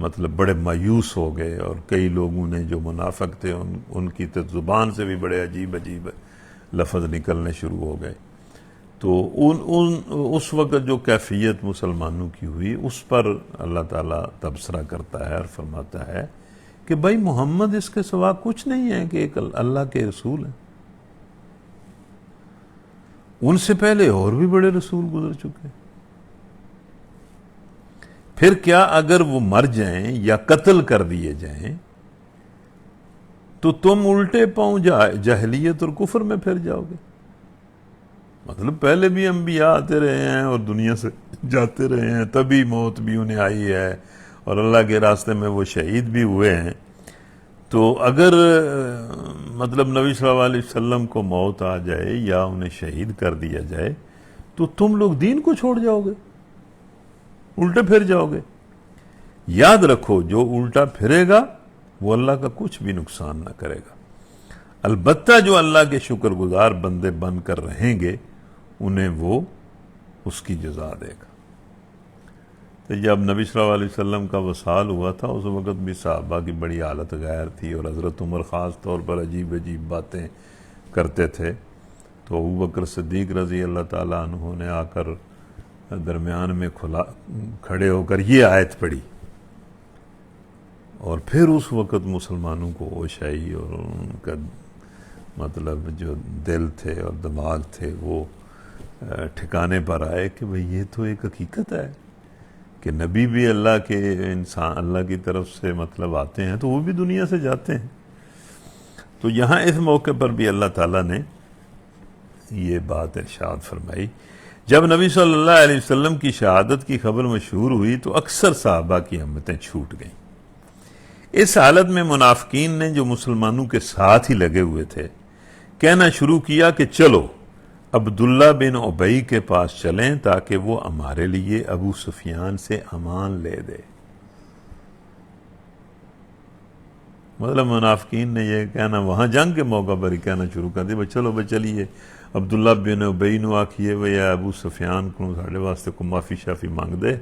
مطلب بڑے مایوس ہو گئے، اور کئی لوگوں نے جو منافق تھے ان کی تو زبان سے بھی بڑے عجیب عجیب لفظ نکلنے شروع ہو گئے۔ تو اس وقت جو کیفیت مسلمانوں کی ہوئی اس پر اللہ تعالیٰ تبصرہ کرتا ہے اور فرماتا ہے کہ بھائی محمد اس کے سوا کچھ نہیں ہے کہ ایک اللہ کے رسول ہیں، ان سے پہلے اور بھی بڑے رسول گزر چکے، پھر کیا اگر وہ مر جائیں یا قتل کر دیے جائیں تو تم الٹے پاؤں جاہلیت اور کفر میں پھر جاؤ گے؟ مطلب پہلے بھی انبیاء آتے رہے ہیں اور دنیا سے جاتے رہے ہیں، تبھی موت بھی انہیں آئی ہے اور اللہ کے راستے میں وہ شہید بھی ہوئے ہیں۔ تو اگر مطلب نبی صلی اللہ علیہ وسلم کو موت آ جائے یا انہیں شہید کر دیا جائے تو تم لوگ دین کو چھوڑ جاؤ گے، الٹے پھر جاؤ گے۔ یاد رکھو جو الٹا پھرے گا وہ اللہ کا کچھ بھی نقصان نہ کرے گا، البتہ جو اللہ کے شکر گزار بندے بن کر رہیں گے انہیں وہ اس کی جزا دے گا۔ تو جب نبی صلی اللہ علیہ وسلم کا وصال ہوا تھا اس وقت بھی صحابہ کی بڑی حالت غیر تھی، اور حضرت عمر خاص طور پر عجیب عجیب باتیں کرتے تھے۔ تو ابوبکر صدیق رضی اللہ تعالیٰ عنہ نے آ کر درمیان میں کھڑے ہو کر یہ آیت پڑھی، اور پھر اس وقت مسلمانوں کو ہوش آئی اور ان کا مطلب جو دل تھے اور دماغ تھے وہ ٹھکانے پر آئے کہ بھئی یہ تو ایک حقیقت ہے کہ نبی بھی اللہ کے انسان اللہ کی طرف سے مطلب آتے ہیں تو وہ بھی دنیا سے جاتے ہیں۔ تو یہاں اس موقع پر بھی اللہ تعالیٰ نے یہ بات ارشاد فرمائی۔ جب نبی صلی اللہ علیہ وسلم کی شہادت کی خبر مشہور ہوئی تو اکثر صحابہ کی ہمتیں چھوٹ گئیں۔ اس حالت میں منافقین نے جو مسلمانوں کے ساتھ ہی لگے ہوئے تھے کہنا شروع کیا کہ چلو عبداللہ بن ابی کے پاس چلیں تاکہ وہ ہمارے لیے ابو سفیان سے امان لے دے۔ مطلب منافقین نے یہ کہنا وہاں جنگ کے موقع پر ہی کہنا شروع کر دیا چلو بھائی چلیے عبداللہ بن ابی نو آکھیے یا ابو سفیان کو ساڑھے واسطے کو معافی شافی مانگ دے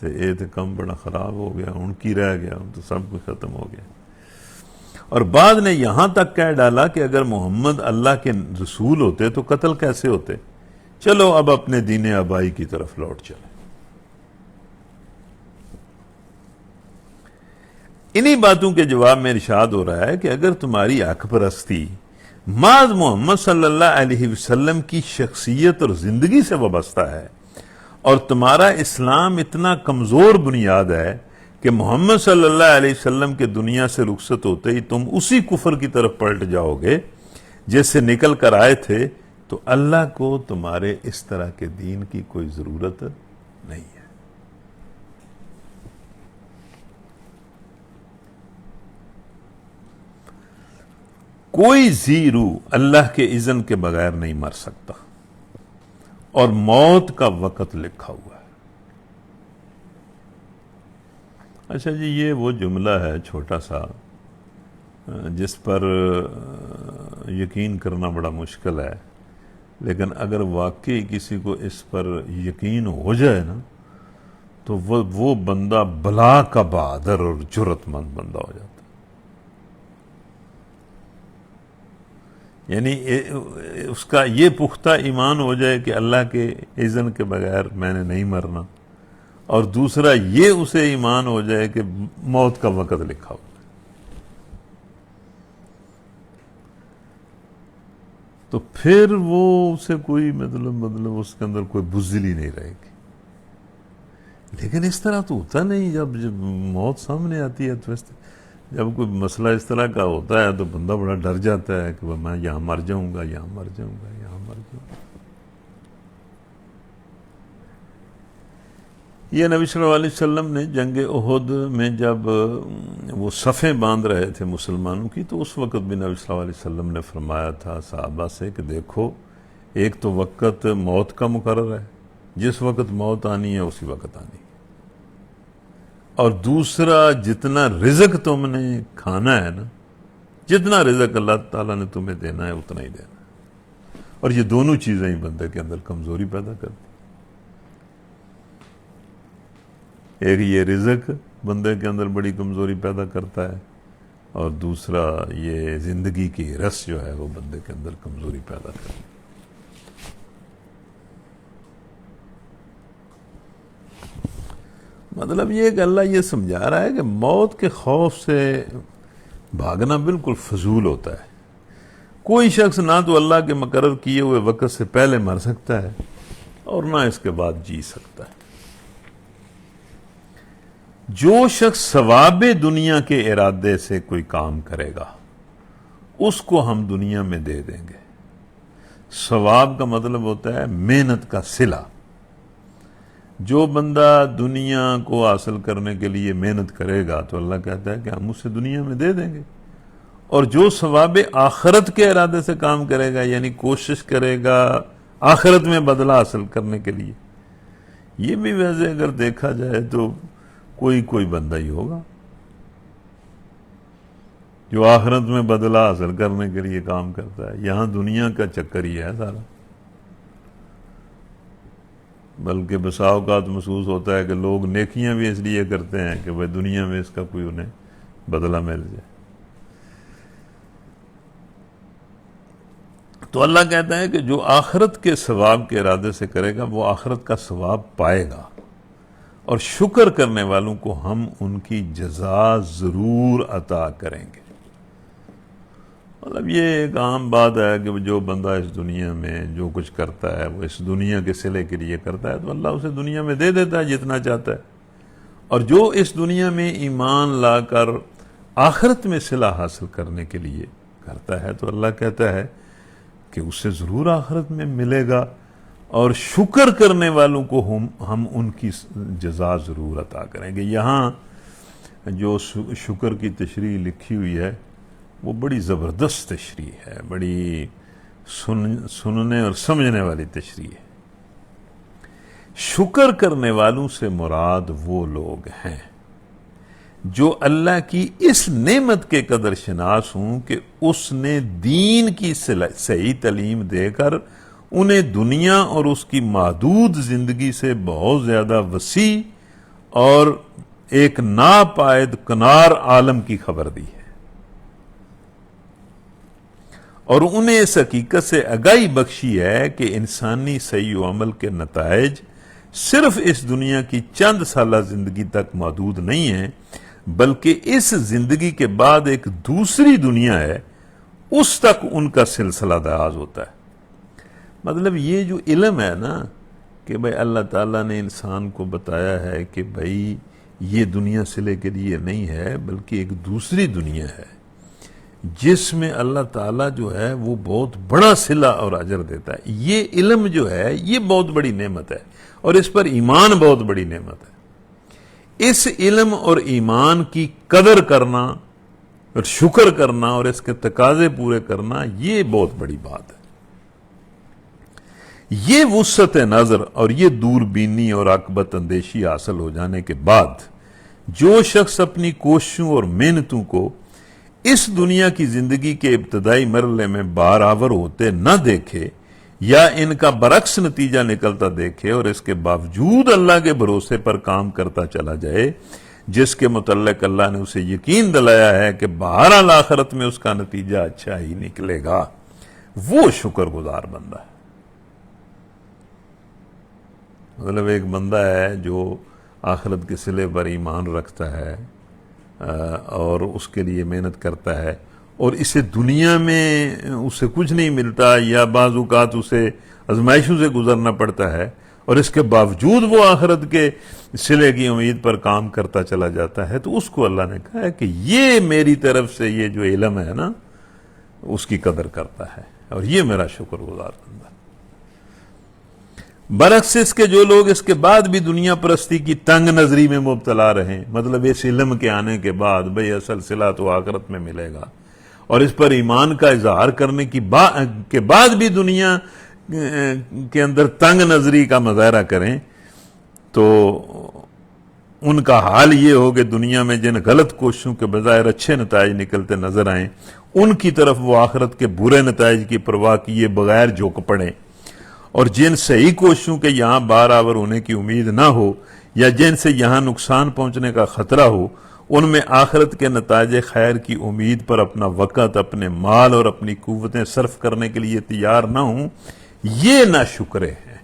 یہ تو کم بڑا خراب ہو گیا، ان کی رہ گیا، تو سب کچھ ختم ہو گیا۔ اور بعد نے یہاں تک کہہ ڈالا کہ اگر محمد اللہ کے رسول ہوتے تو قتل کیسے ہوتے؟ چلو اب اپنے دین آبائی کی طرف لوٹ چلے۔ انہی باتوں کے جواب میں ارشاد ہو رہا ہے کہ اگر تمہاری حق پرستی محض محمد صلی اللہ علیہ وسلم کی شخصیت اور زندگی سے وابستہ ہے، اور تمہارا اسلام اتنا کمزور بنیاد ہے کہ محمد صلی اللہ علیہ وسلم کے دنیا سے رخصت ہوتے ہی تم اسی کفر کی طرف پلٹ جاؤ گے جس سے نکل کر آئے تھے، تو اللہ کو تمہارے اس طرح کے دین کی کوئی ضرورت نہیں ہے۔ کوئی ذی روح اللہ کے اذن کے بغیر نہیں مر سکتا، اور موت کا وقت لکھا ہوا ہے۔ اچھا جی، یہ وہ جملہ ہے چھوٹا سا جس پر یقین کرنا بڑا مشکل ہے، لیکن اگر واقعی کسی کو اس پر یقین ہو جائے نا تو وہ بندہ بلا کا بہادر اور جرت مند بندہ ہو جاتا ہے۔ یعنی اس کا یہ پختہ ایمان ہو جائے کہ اللہ کے اذن کے بغیر میں نے نہیں مرنا، اور دوسرا یہ اسے ایمان ہو جائے کہ موت کا وقت لکھا ہو، تو پھر وہ اسے کوئی مطلب اس کے اندر کوئی بزدلی نہیں رہے گی۔ لیکن اس طرح تو ہوتا نہیں، جب موت سامنے آتی ہے تو جب کوئی مسئلہ اس طرح کا ہوتا ہے تو بندہ بڑا ڈر جاتا ہے کہ میں یہاں مر جاؤں گا، یہاں مر جاؤں گا، یہاں مر جاؤں گا۔ یہ نبی صلی اللہ علیہ وسلم نے جنگ احد میں جب وہ صفیں باندھ رہے تھے مسلمانوں کی، تو اس وقت بھی نبی صلی اللہ علیہ وسلم نے فرمایا تھا صحابہ سے کہ دیکھو، ایک تو وقت موت کا مقرر ہے، جس وقت موت آنی ہے اسی وقت آنی ہے، اور دوسرا جتنا رزق تم نے کھانا ہے نا، جتنا رزق اللہ تعالیٰ نے تمہیں دینا ہے اتنا ہی دینا ہے، اور یہ دونوں چیزیں ہی بندے کے اندر کمزوری پیدا کرتی۔ ایک یہ رزق بندے کے اندر بڑی کمزوری پیدا کرتا ہے، اور دوسرا یہ زندگی کی رس جو ہے وہ بندے کے اندر کمزوری پیدا کرتی ہے۔ مطلب یہ کہ اللہ یہ سمجھا رہا ہے کہ موت کے خوف سے بھاگنا بالکل فضول ہوتا ہے۔ کوئی شخص نہ تو اللہ کے مقرر کیے ہوئے وقت سے پہلے مر سکتا ہے اور نہ اس کے بعد جی سکتا ہے۔ جو شخص ثواب دنیا کے ارادے سے کوئی کام کرے گا اس کو ہم دنیا میں دے دیں گے۔ ثواب کا مطلب ہوتا ہے محنت کا صلہ۔ جو بندہ دنیا کو حاصل کرنے کے لیے محنت کرے گا تو اللہ کہتا ہے کہ ہم اسے دنیا میں دے دیں گے، اور جو ثواب آخرت کے ارادے سے کام کرے گا، یعنی کوشش کرے گا آخرت میں بدلہ حاصل کرنے کے لیے، یہ بھی ویسے اگر دیکھا جائے تو کوئی بندہ ہی ہوگا جو آخرت میں بدلہ حاصل کرنے کے لیے کام کرتا ہے۔ یہاں دنیا کا چکر ہی ہے سارا، بلکہ بسا اوقات محسوس ہوتا ہے کہ لوگ نیکیاں بھی اس لیے کرتے ہیں کہ وہ دنیا میں اس کا کوئی انہیں بدلہ مل جائے۔ تو اللہ کہتا ہے کہ جو آخرت کے ثواب کے ارادے سے کرے گا وہ آخرت کا ثواب پائے گا، اور شکر کرنے والوں کو ہم ان کی جزا ضرور عطا کریں گے۔ مطلب یہ ایک عام بات ہے کہ جو بندہ اس دنیا میں جو کچھ کرتا ہے وہ اس دنیا کے صلے کے لیے کرتا ہے تو اللہ اسے دنیا میں دے دیتا ہے جتنا چاہتا ہے، اور جو اس دنیا میں ایمان لا کر آخرت میں صلہ حاصل کرنے کے لیے کرتا ہے تو اللہ کہتا ہے کہ اسے ضرور آخرت میں ملے گا، اور شکر کرنے والوں کو ہم ان کی جزا ضرور عطا کریں گے۔ یہاں جو شکر کی تشریح لکھی ہوئی ہے وہ بڑی زبردست تشریح ہے، بڑی سننے اور سمجھنے والی تشریح ہے۔ شکر کرنے والوں سے مراد وہ لوگ ہیں جو اللہ کی اس نعمت کے قدر شناس ہوں کہ اس نے دین کی صحیح تعلیم دے کر انہیں دنیا اور اس کی محدود زندگی سے بہت زیادہ وسیع اور ایک ناپائید کنار عالم کی خبر دی ہے، اور انہیں اس حقیقت سے آگاہی بخشی ہے کہ انسانی سعی و عمل کے نتائج صرف اس دنیا کی چند سالہ زندگی تک محدود نہیں ہیں، بلکہ اس زندگی کے بعد ایک دوسری دنیا ہے، اس تک ان کا سلسلہ دراز ہوتا ہے۔ مطلب یہ جو علم ہے نا کہ بھئی اللہ تعالیٰ نے انسان کو بتایا ہے کہ بھئی یہ دنیا صلے کے لیے نہیں ہے بلکہ ایک دوسری دنیا ہے جس میں اللہ تعالیٰ جو ہے وہ بہت بڑا صلہ اور اجر دیتا ہے، یہ علم جو ہے یہ بہت بڑی نعمت ہے، اور اس پر ایمان بہت بڑی نعمت ہے۔ اس علم اور ایمان کی قدر کرنا اور شکر کرنا اور اس کے تقاضے پورے کرنا یہ بہت بڑی بات ہے۔ یہ وسعت نظر اور یہ دور بینی اور عاقبت اندیشی حاصل ہو جانے کے بعد جو شخص اپنی کوششوں اور محنتوں کو اس دنیا کی زندگی کے ابتدائی مرحلے میں بارآور ہوتے نہ دیکھے یا ان کا برعکس نتیجہ نکلتا دیکھے اور اس کے باوجود اللہ کے بھروسے پر کام کرتا چلا جائے، جس کے متعلق اللہ نے اسے یقین دلایا ہے کہ بہرحال آخرت میں اس کا نتیجہ اچھا ہی نکلے گا، وہ شکر گزار بندہ ہے۔ مطلب ایک بندہ ہے جو آخرت کے صلے پر ایمان رکھتا ہے اور اس کے لیے محنت کرتا ہے، اور اسے دنیا میں اسے کچھ نہیں ملتا یا بعض اوقات اسے آزمائشوں سے گزرنا پڑتا ہے، اور اس کے باوجود وہ آخرت کے صلے کی امید پر کام کرتا چلا جاتا ہے، تو اس کو اللہ نے کہا ہے کہ یہ میری طرف سے یہ جو علم ہے نا اس کی قدر کرتا ہے، اور یہ میرا شکر گزار بندہ۔ برعکس اس کے جو لوگ اس کے بعد بھی دنیا پرستی کی تنگ نظری میں مبتلا رہیں، مطلب اس علم کے آنے کے بعد بھئی اصل صلہ تو آخرت میں ملے گا، اور اس پر ایمان کا اظہار کرنے کے بعد بھی دنیا کے اندر تنگ نظری کا مظاہرہ کریں، تو ان کا حال یہ ہو کہ دنیا میں جن غلط کوششوں کے بظاہر اچھے نتائج نکلتے نظر آئیں ان کی طرف وہ آخرت کے برے نتائج کی پرواہ کیے بغیر جھک پڑیں، اور جن صحیح کوششوں کے یہاں بارآور ہونے کی امید نہ ہو یا جن سے یہاں نقصان پہنچنے کا خطرہ ہو، ان میں آخرت کے نتائج خیر کی امید پر اپنا وقت، اپنے مال اور اپنی قوتیں صرف کرنے کے لیے تیار نہ ہوں، یہ ناشکرے ہیں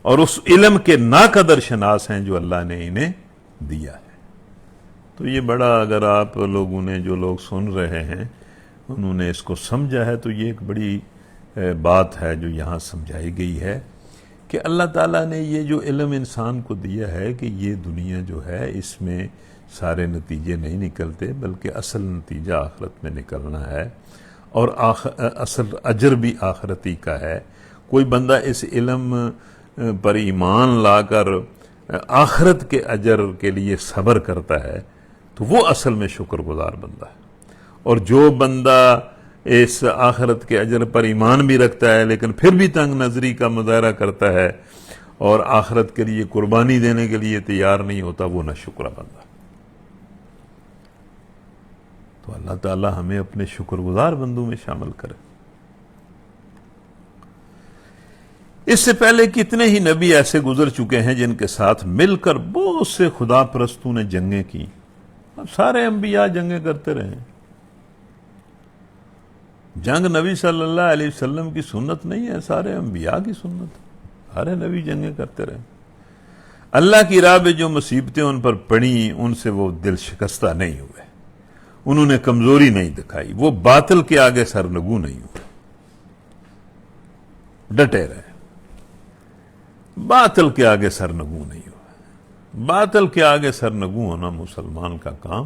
اور اس علم کے ناقدر شناس ہیں جو اللہ نے انہیں دیا ہے۔ تو یہ بڑا، اگر آپ لوگوں نے، جو لوگ سن رہے ہیں انہوں نے اس کو سمجھا ہے، تو یہ ایک بڑی بات ہے جو یہاں سمجھائی گئی ہے کہ اللہ تعالیٰ نے یہ جو علم انسان کو دیا ہے کہ یہ دنیا جو ہے اس میں سارے نتیجے نہیں نکلتے، بلکہ اصل نتیجہ آخرت میں نکلنا ہے، اور اصل اجر بھی آخرتی کا ہے۔ کوئی بندہ اس علم پر ایمان لا کر آخرت کے اجر کے لیے صبر کرتا ہے تو وہ اصل میں شکر گزار بندہ ہے، اور جو بندہ اس آخرت کے اجر پر ایمان بھی رکھتا ہے لیکن پھر بھی تنگ نظری کا مظاہرہ کرتا ہے اور آخرت کے لیے قربانی دینے کے لیے تیار نہیں ہوتا، وہ ناشکرا بندہ۔ تو اللہ تعالی ہمیں اپنے شکر گزار بندوں میں شامل کرے۔ اس سے پہلے کتنے ہی نبی ایسے گزر چکے ہیں جن کے ساتھ مل کر بہت سے خدا پرستوں نے جنگیں کی۔ اب سارے انبیاء جنگیں کرتے رہے، جنگ نبی صلی اللہ علیہ وسلم کی سنت نہیں ہے، سارے انبیاء کی سنت ہے، سارے نبی جنگیں کرتے رہے۔ اللہ کی راہ میں جو مصیبتیں ان پر پڑیں ان سے وہ دل شکستہ نہیں ہوئے، انہوں نے کمزوری نہیں دکھائی، وہ باطل کے آگے سرنگو نہیں ہوئے، ڈٹے رہے، باطل کے آگے سرنگو نہیں ہوئے۔ باطل کے آگے سرنگو ہونا مسلمان کا کام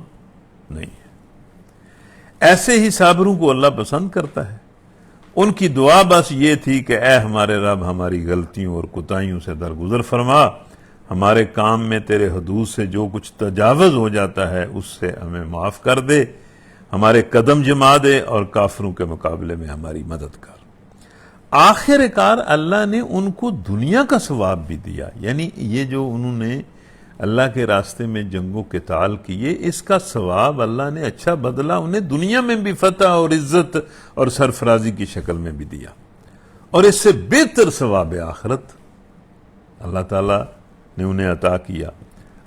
نہیں ہے۔ ایسے ہی صابروں کو اللہ پسند کرتا ہے۔ ان کی دعا بس یہ تھی کہ اے ہمارے رب، ہماری غلطیوں اور کوتاہیوں سے درگزر فرما، ہمارے کام میں تیرے حدود سے جو کچھ تجاوز ہو جاتا ہے اس سے ہمیں معاف کر دے، ہمارے قدم جما دے اور کافروں کے مقابلے میں ہماری مدد کر۔ آخر کار اللہ نے ان کو دنیا کا ثواب بھی دیا، یعنی یہ جو انہوں نے اللہ کے راستے میں جنگ و قتال کیے، اس کا ثواب اللہ نے اچھا بدلہ انہیں دنیا میں بھی فتح اور عزت اور سرفرازی کی شکل میں بھی دیا، اور اس سے بہتر ثواب آخرت اللہ تعالیٰ نے انہیں عطا کیا.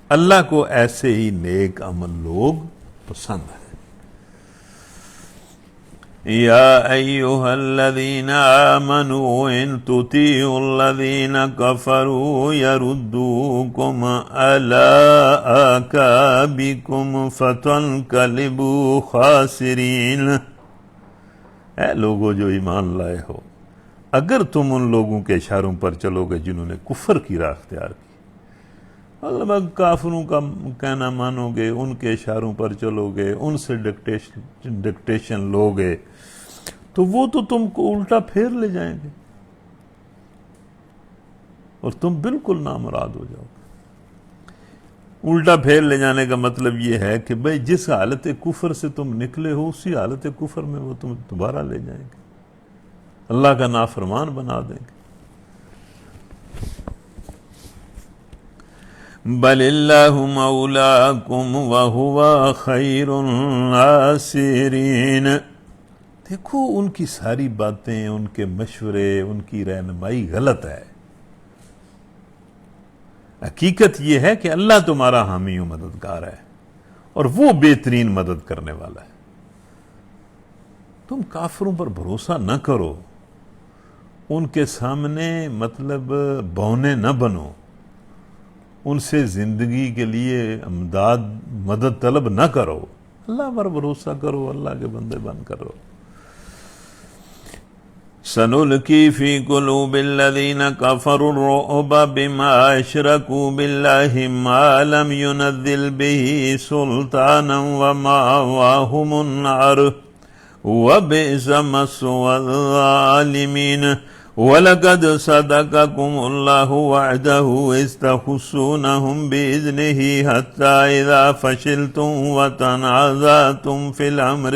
اللہ کو ایسے ہی نیک عمل لوگ پسند ہیں. یا ایھا الذین آمنوا ان تطیعوا الذین کفروا یردوکم علی اعقابکم فتنقلبوا خاسرین. اے لوگوں جو ایمان لائے ہو، اگر تم ان لوگوں کے اشاروں پر چلو گے جنہوں نے کفر کی راہ اختیار کی، مطلب کافروں کا کہنا مانو گے، ان کے اشاروں پر چلو گے، ان سے ڈکٹیشن لو گے، تو وہ تو تم کو الٹا پھیر لے جائیں گے اور تم بالکل نامراد ہو جاؤ گے. الٹا پھیر لے جانے کا مطلب یہ ہے کہ بھئی جس حالت کفر سے تم نکلے ہو اسی حالت کفر میں وہ تم دوبارہ لے جائیں گے، اللہ کا نافرمان بنا دیں گے. بل اللہ مولاکم وہو خیر الناصرین. دیکھو ان کی ساری باتیں، ان کے مشورے، ان کی رہنمائی غلط ہے. حقیقت یہ ہے کہ اللہ تمہارا حامی و مددگار ہے اور وہ بہترین مدد کرنے والا ہے. تم کافروں پر بھروسہ نہ کرو، ان کے سامنے مطلب بونے نہ بنو، ان سے زندگی کے لیے امداد مدد طلب نہ کرو، اللہ پر بھروسہ کرو، اللہ کے بندے بن کرو. سنلقی فی قلوب الذین کفروا الرعب بما اشرکوا باللہ ما لم ینزل به سلطانا ومأواہم النار وبئس مثوى الظالمین. وَلَقَدْ صَدَقَكُمُ اللَّهُ وَعْدَهُ إِذْ تَحُسُّونَهُم بِإِذْنِهِ حَتَّى إِذَا فَشِلْتُمْ وَتَنَازَعْتُمْ فِي الْأَمْرِ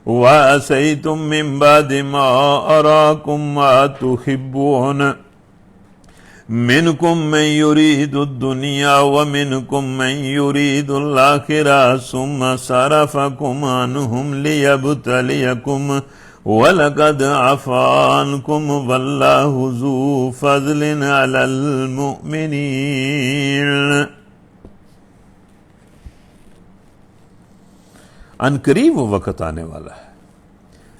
وَعَصَيْتُم مِّن بَعْدِ مَا أَرَاكُم مَّا تُحِبُّونَ مِنكُم مَّن يُرِيدُ الدُّنْيَا وَمِنكُم مَّن يُرِيدُ الْآخِرَةَ ثُمَّ صَرَفَكُمْ عَنْهُمْ لِيَبْتَلِيَكُمْ وَلَقَدْ عَفَا عَنْكُمْ وَاللَّهُ ذُو فَضْلٍ عَلَى الْمُؤْمِنِينَ. عنقریب وہ وقت آنے والا ہے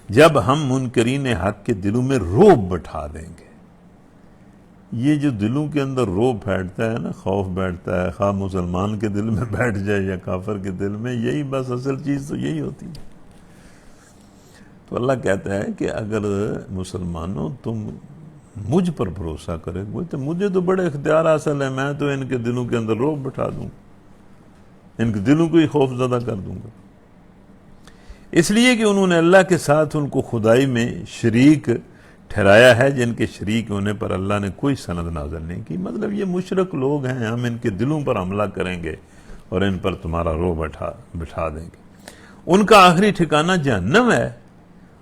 جب ہم منکرین حق کے دلوں میں روب بٹھا دیں گے. یہ جو دلوں کے اندر روب بیٹھتا ہے نا، خوف بیٹھتا ہے، خواہ مسلمان کے دل میں بیٹھ جائے یا کافر کے دل میں، یہی بس اصل چیز تو یہی ہوتی ہے. تو اللہ کہتا ہے کہ اگر مسلمانوں تم مجھ پر بھروسہ کرے گے تو مجھے تو بڑے اختیار حاصل ہے، میں تو ان کے دلوں کے اندر روب بٹھا دوں، ان کے دلوں کو ہی خوف زدہ کر دوں گا. اس لیے کہ انہوں نے اللہ کے ساتھ ان کو خدائی میں شریک ٹھہرایا ہے، جن کے شریک ہونے پر اللہ نے کوئی سند نازل نہیں کی. مطلب یہ مشرک لوگ ہیں، ہم ان کے دلوں پر حملہ کریں گے اور ان پر تمہارا روب بٹھا دیں گے. ان کا آخری ٹھکانہ جہنم ہے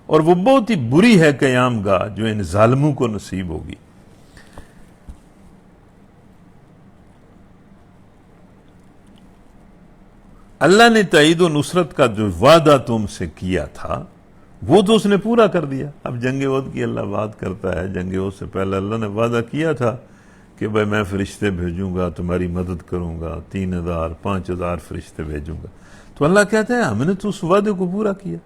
اور وہ بہت ہی بری ہے قیام گاہ جو ان ظالموں کو نصیب ہوگی. اللہ نے تائید و نصرت کا جو وعدہ تم سے کیا تھا وہ تو اس نے پورا کر دیا. اب جنگ احد کی اللہ بات کرتا ہے، جنگ احد سے پہلے اللہ نے وعدہ کیا تھا کہ بھائی میں فرشتے بھیجوں گا، تمہاری مدد کروں گا، 3000 5000 فرشتے بھیجوں گا. تو اللہ کہتا ہے ہم نے تو اس وعدے کو پورا کیا.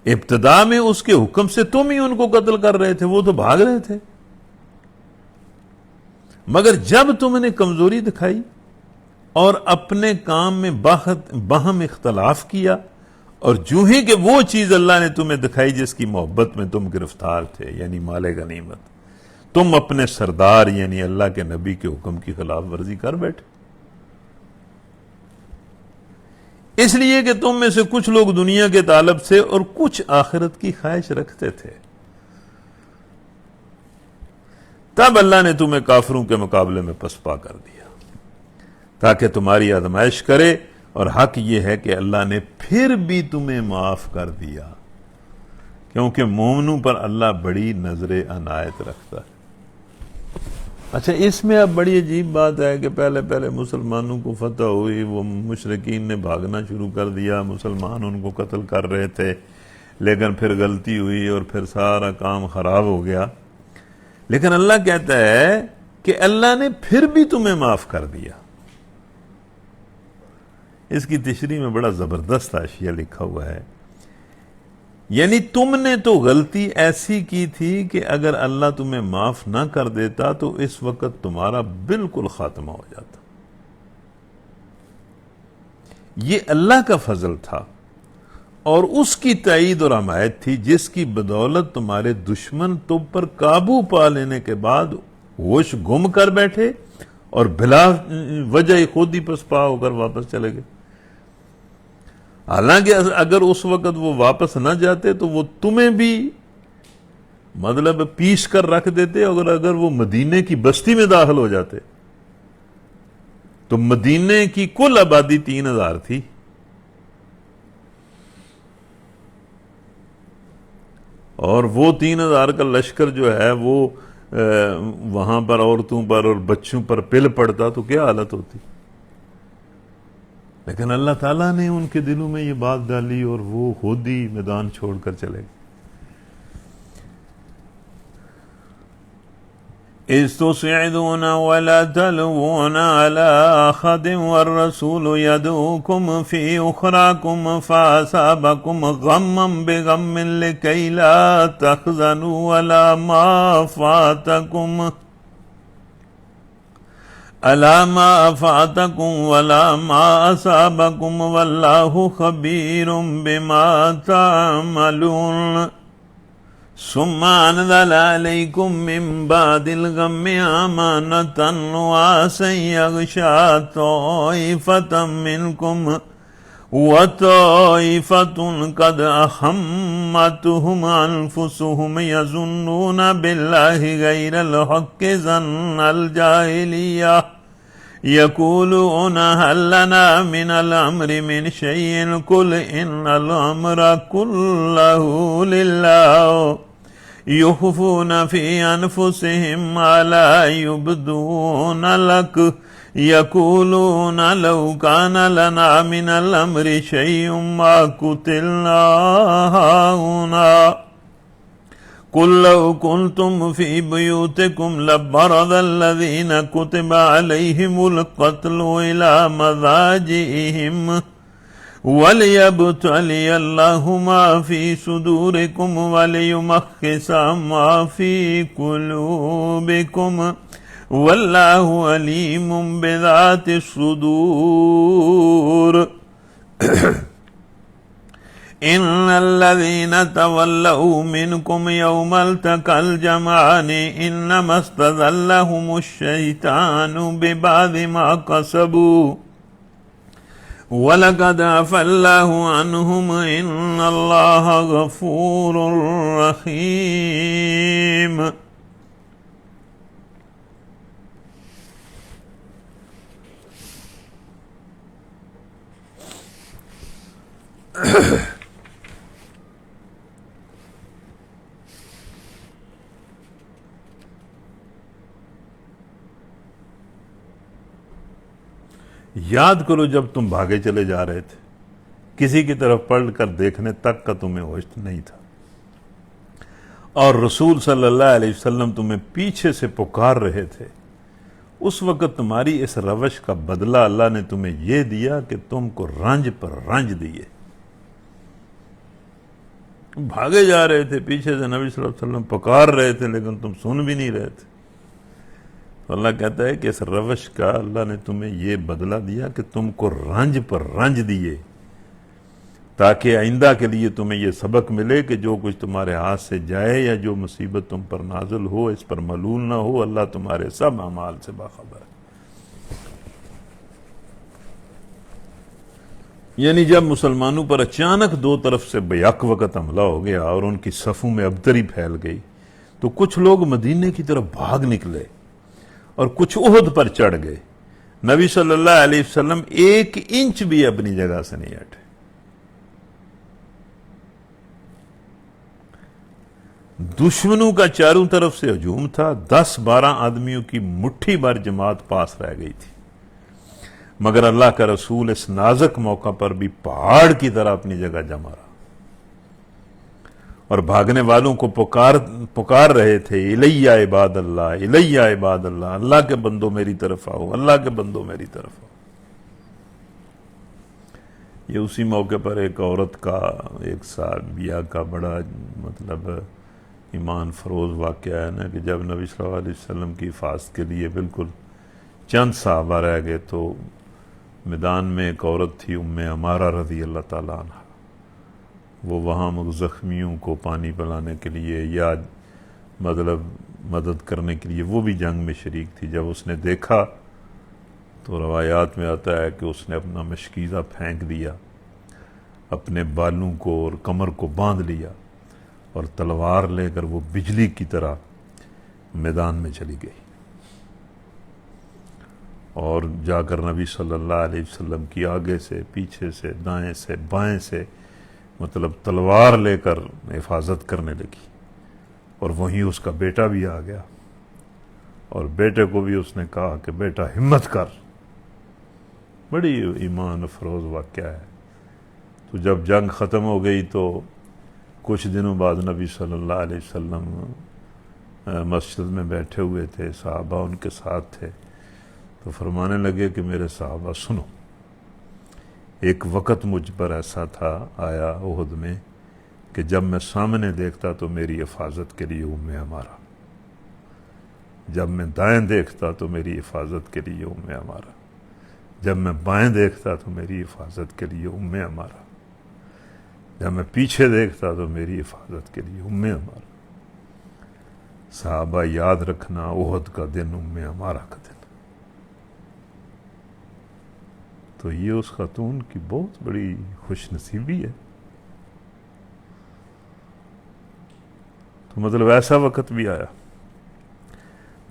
ابتدا میں اس کے حکم سے تم ہی ان کو قتل کر رہے تھے، وہ تو بھاگ رہے تھے، مگر جب تم نے کمزوری دکھائی اور اپنے کام میں باہم اختلاف کیا، اور جو ہی کہ وہ چیز اللہ نے تمہیں دکھائی جس کی محبت میں تم گرفتار تھے، یعنی مال غنیمت، تم اپنے سردار یعنی اللہ کے نبی کے حکم کی خلاف ورزی کر بیٹھے. اس لیے کہ تم میں سے کچھ لوگ دنیا کے طالب سے اور کچھ آخرت کی خواہش رکھتے تھے. تب اللہ نے تمہیں کافروں کے مقابلے میں پسپا کر دیا تاکہ تمہاری آزمائش کرے، اور حق یہ ہے کہ اللہ نے پھر بھی تمہیں معاف کر دیا کیونکہ مومنوں پر اللہ بڑی نظر عنایت رکھتا ہے. اچھا، اس میں اب بڑی عجیب بات ہے کہ پہلے مسلمانوں کو فتح ہوئی، وہ مشرکین نے بھاگنا شروع کر دیا، مسلمان ان کو قتل کر رہے تھے، لیکن پھر غلطی ہوئی اور پھر سارا کام خراب ہو گیا. لیکن اللہ کہتا ہے کہ اللہ نے پھر بھی تمہیں معاف کر دیا. اس کی تشریح میں بڑا زبردست حاشیہ لکھا ہوا ہے. یعنی تم نے تو غلطی ایسی کی تھی کہ اگر اللہ تمہیں معاف نہ کر دیتا تو اس وقت تمہارا بالکل خاتمہ ہو جاتا. یہ اللہ کا فضل تھا اور اس کی تائید اور حمایت تھی جس کی بدولت تمہارے دشمن تم پر قابو پا لینے کے بعد ہوش گم کر بیٹھے اور بلا وجہ خود ہی پسپا ہو کر واپس چلے گئے. حالانکہ اگر اس وقت وہ واپس نہ جاتے تو وہ تمہیں بھی مطلب پیش کر رکھ دیتے. اگر وہ مدینے کی بستی میں داخل ہو جاتے تو مدینے کی کل آبادی 3000 تھی. اور وہ 3000 کا لشکر جو ہے وہ وہاں پر عورتوں پر اور بچوں پر پل پڑتا تو کیا حالت ہوتی. لیکن اللہ تعالیٰ نے ان کے دلوں میں یہ بات ڈالی اور وہ خود ہی میدان چھوڑ کر چلے گئے. اِذْ تُصْعِدُونَ وَلَا تَلْوُونَ عَلَىٰ أَحَدٍ وَالرَّسُولُ يَدْعُوكُمْ فِي أُخْرَاكُمْ فَأَصَابَكُمْ غَمًّا بِغَمٍّ لِكَيْ لَا تَحْزَنُوا عَلَىٰ مَا فَاتَكُمْ وَلَا مَا أَصَابَكُمْ وَاللَّهُ خَبِيرٌ بِمَا تَعْمَلُونَ. ثم أنزل عليكم من بعد الغم أمانة نعاسا يغشى طائفة منكم وطائفة قد أهمتهم أنفسهم يظنون بالله غير الحق ظن الجاهلية يقولون هل لنا من الأمر من شيء قل إن الأمر كله لله يخفون في أنفسهم ما لا يبدون لك يقولون لو كان لنا من الأمر شيء ما قتلنا هاهنا قل لو كنتم في بيوتكم لبرز الذين كتب عليهم القتل إلى مضاجعهم وَلِيَبْتَلِيَ اللَّهُ مَا فِي صُدُورِكُمْ وَلِيُمَحِّصَ مَا فِي قُلُوبِكُمْ وَاللَّهُ عَلِيمٌ بِذَاتِ الصُّدُورِ. إِنَّ الَّذِينَ تَوَلَّوْا مِنْكُمْ يَوْمَ الْتَقَى الْجَمْعَانِ إِنَّمَا اسْتَزَلَّهُمُ الشَّيْطَانُ بِبَعْضِ مَا كَسَبُوا وَلَقَدْ عَفَا اللَّهُ عَنْهُمْ إِنَّ اللَّهَ غَفُورٌ رَحِيمٌ. یاد کرو جب تم بھاگے چلے جا رہے تھے، کسی کی طرف پلٹ کر دیکھنے تک کا تمہیں ہوش نہیں تھا، اور رسول صلی اللہ علیہ وسلم تمہیں پیچھے سے پکار رہے تھے. اس وقت تمہاری اس روش کا بدلہ اللہ نے تمہیں یہ دیا کہ تم کو رنج پر رنج دیے. بھاگے جا رہے تھے، پیچھے سے نبی صلی اللہ علیہ وسلم پکار رہے تھے لیکن تم سن بھی نہیں رہے تھے. اللہ کہتا ہے کہ اس روش کا اللہ نے تمہیں یہ بدلہ دیا کہ تم کو رنج پر رنج دیے، تاکہ آئندہ کے لیے تمہیں یہ سبق ملے کہ جو کچھ تمہارے ہاتھ سے جائے یا جو مصیبت تم پر نازل ہو اس پر ملول نہ ہو. اللہ تمہارے سب اعمال سے باخبر ہے. یعنی جب مسلمانوں پر اچانک دو طرف سے بیک وقت حملہ ہو گیا اور ان کی صفوں میں ابتری پھیل گئی تو کچھ لوگ مدینے کی طرف بھاگ نکلے اور کچھ احد پر چڑھ گئے. نبی صلی اللہ علیہ وسلم 1 انچ بھی اپنی جگہ سے نہیں ہٹے. دشمنوں کا چاروں طرف سے ہجوم تھا. 10-12 آدمیوں کی مٹھی بھر جماعت پاس رہ گئی تھی، مگر اللہ کا رسول اس نازک موقع پر بھی پہاڑ کی طرح اپنی جگہ جمع رہا. اور بھاگنے والوں کو پکار رہے تھے، الیہ عباد اللہ، الیہ عباد اللہ، اللہ کے بندوں میری طرف آؤ، اللہ کے بندوں میری طرف آؤ۔ یہ اسی موقع پر ایک عورت کا، ایک صحابیہ کا بڑا مطلب ایمان فروز واقعہ ہے نا، کہ جب نبی صلی اللہ علیہ وسلم کی حفاظت کے لیے بالکل چند صحابہ رہ گئے تو میدان میں ایک عورت تھی ام عمارہ رضی اللہ تعالیٰ عنہ، وہ وہاں زخمیوں کو پانی پلانے کے لیے یا مطلب مدد کرنے کے لیے وہ بھی جنگ میں شریک تھی۔ جب اس نے دیکھا تو روایات میں آتا ہے کہ اس نے اپنا مشکیزہ پھینک دیا، اپنے بالوں کو اور کمر کو باندھ لیا، اور تلوار لے کر وہ بجلی کی طرح میدان میں چلی گئی، اور جا کر نبی صلی اللہ علیہ وسلم کی آگے سے، پیچھے سے، دائیں سے، بائیں سے مطلب تلوار لے کر حفاظت کرنے لگی، اور وہیں اس کا بیٹا بھی آ گیا، اور بیٹے کو بھی اس نے کہا کہ بیٹا ہمت کر۔ بڑی ایمان افروز واقعہ ہے۔ تو جب جنگ ختم ہو گئی تو کچھ دنوں بعد نبی صلی اللہ علیہ وسلم مسجد میں بیٹھے ہوئے تھے، صحابہ ان کے ساتھ تھے، تو فرمانے لگے کہ میرے صحابہ سنو، ایک وقت مجھ پر ایسا تھا آیا احد میں کہ جب میں سامنے دیکھتا تو میری حفاظت کے لیے ام عمارہ، جب میں دائیں دیکھتا تو میری حفاظت کے لیے ام عمارہ، جب میں بائیں دیکھتا تو میری حفاظت کے لیے ام عمارہ، جب میں پیچھے دیکھتا تو میری حفاظت کے لیے ام عمارہ۔ صحابہ یاد رکھنا، احد کا دن ام عمارہ کا دن۔ تو یہ اس خاتون کی بہت بڑی خوش نصیبی ہے۔ تو مطلب ایسا وقت بھی آیا،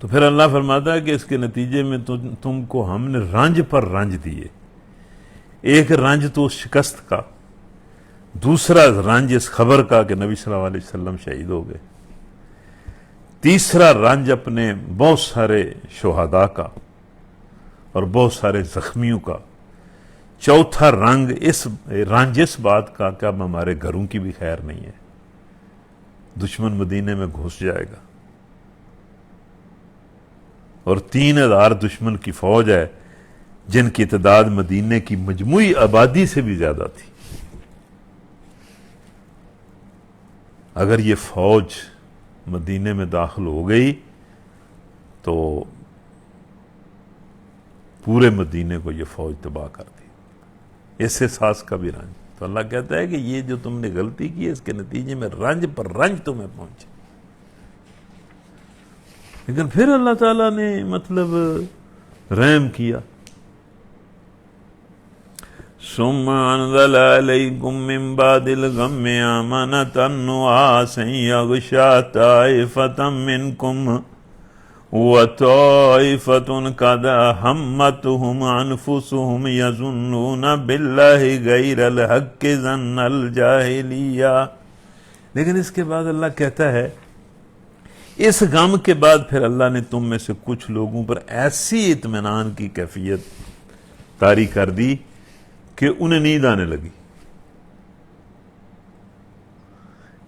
تو پھر اللہ فرماتا ہے کہ اس کے نتیجے میں تم کو ہم نے رنج پر رنج دیے۔ ایک رنج تو اس شکست کا، دوسرا رنج اس خبر کا کہ نبی صلی اللہ علیہ وسلم شہید ہو گئے، تیسرا رنج اپنے بہت سارے شہداء کا اور بہت سارے زخمیوں کا، چوتھا رنج اس بات کا کہ اب ہمارے گھروں کی بھی خیر نہیں ہے، دشمن مدینے میں گھس جائے گا، اور 3000 دشمن کی فوج ہے جن کی تعداد مدینے کی مجموعی آبادی سے بھی زیادہ تھی۔ اگر یہ فوج مدینے میں داخل ہو گئی تو پورے مدینے کو یہ فوج تباہ کر دی، اس احساس کا بھی رنج۔ تو اللہ کہتا ہے کہ یہ جو تم نے غلطی کی اس کے نتیجے میں رنج پر رنج تمہیں پہنچے، لیکن پھر اللہ تعالیٰ نے مطلب رحم کیا۔ ثم انزل علیکم من بعد الغم امنة نعاسا یغشی طائفة منکم وطائفة قد همتهم انفسهم یظنون باللہ غیر الحق ظن الجاہلیہ۔ لیکن اس کے بعد اللہ کہتا ہے اس غم کے بعد پھر اللہ نے تم میں سے کچھ لوگوں پر ایسی اطمینان کی کیفیت طاری کر دی کہ انہیں نیند آنے لگی۔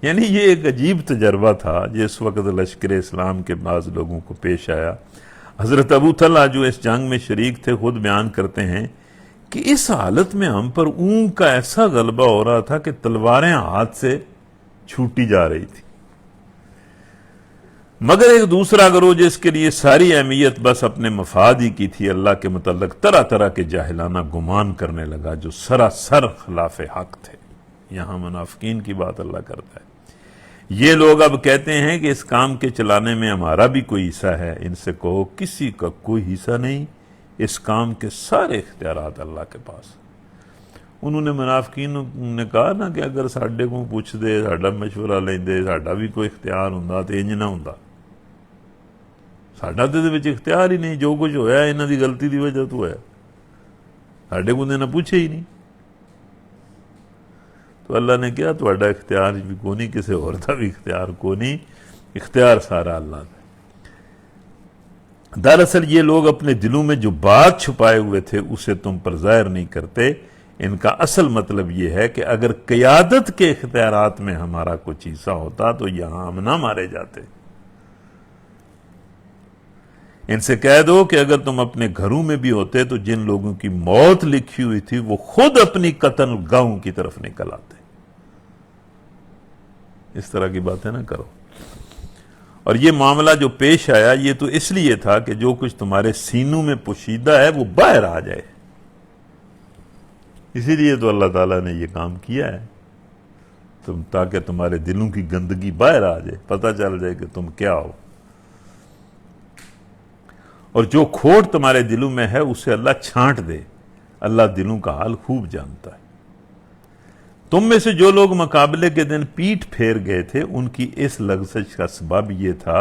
یعنی یہ ایک عجیب تجربہ تھا جس وقت لشکر اسلام کے بعض لوگوں کو پیش آیا۔ حضرت ابو طلحہ جو اس جنگ میں شریک تھے خود بیان کرتے ہیں کہ اس حالت میں ہم پر اونگ کا ایسا غلبہ ہو رہا تھا کہ تلواریں ہاتھ سے چھوٹی جا رہی تھی، مگر ایک دوسرا گروہ جس کے لیے ساری اہمیت بس اپنے مفاد ہی کی تھی، اللہ کے متعلق طرح طرح کے جاہلانہ گمان کرنے لگا جو سراسر خلاف حق تھے۔ یہاں منافقین کی بات اللہ کرتا ہے۔ یہ لوگ اب کہتے ہیں کہ اس کام کے چلانے میں ہمارا بھی کوئی حصہ ہے۔ ان سے کہو کسی کا کوئی حصہ نہیں، اس کام کے سارے اختیارات اللہ کے پاس۔ انہوں نے منافقین نے کہا نا کہ اگر ساڈے کو پوچھ دے، ساڈا مشورہ لیں دے، ساڈا بھی کوئی اختیار ہوندا تے انج نہ ہوندا، ساڈا تے وچ اختیار ہی نہیں، جو کچھ ہویا انہاں دی غلطی دی وجہ تو ہویا، ساڈے کو نہ پوچھے ہی نہیں۔ تو اللہ نے کہا تہاڈا اختیار بھی کوئی نہیں، کسی اور دا بھی اختیار کوئی نہیں، اختیار سارا اللہ کا۔ دراصل یہ لوگ اپنے دلوں میں جو بات چھپائے ہوئے تھے اسے تم پر ظاہر نہیں کرتے، ان کا اصل مطلب یہ ہے کہ اگر قیادت کے اختیارات میں ہمارا کچھ حصہ ہوتا تو یہاں ہم نہ مارے جاتے۔ ان سے کہہ دو کہ اگر تم اپنے گھروں میں بھی ہوتے تو جن لوگوں کی موت لکھی ہوئی تھی وہ خود اپنی قتل گاہوں کی طرف نکل آتے۔ اس طرح کی باتیں نہ کرو۔ اور یہ معاملہ جو پیش آیا یہ تو اس لیے تھا کہ جو کچھ تمہارے سینوں میں پوشیدہ ہے وہ باہر آ جائے، اسی لیے تو اللہ تعالیٰ نے یہ کام کیا ہے، تاکہ تمہارے دلوں کی گندگی باہر آ جائے، پتہ چل جائے کہ تم کیا ہو۔ اور جو کھوٹ تمہارے دلوں میں ہے اسے اللہ چھانٹ دے، اللہ دلوں کا حال خوب جانتا ہے۔ تم میں سے جو لوگ مقابلے کے دن پیٹھ پھیر گئے تھے ان کی اس لغزش کا سبب یہ تھا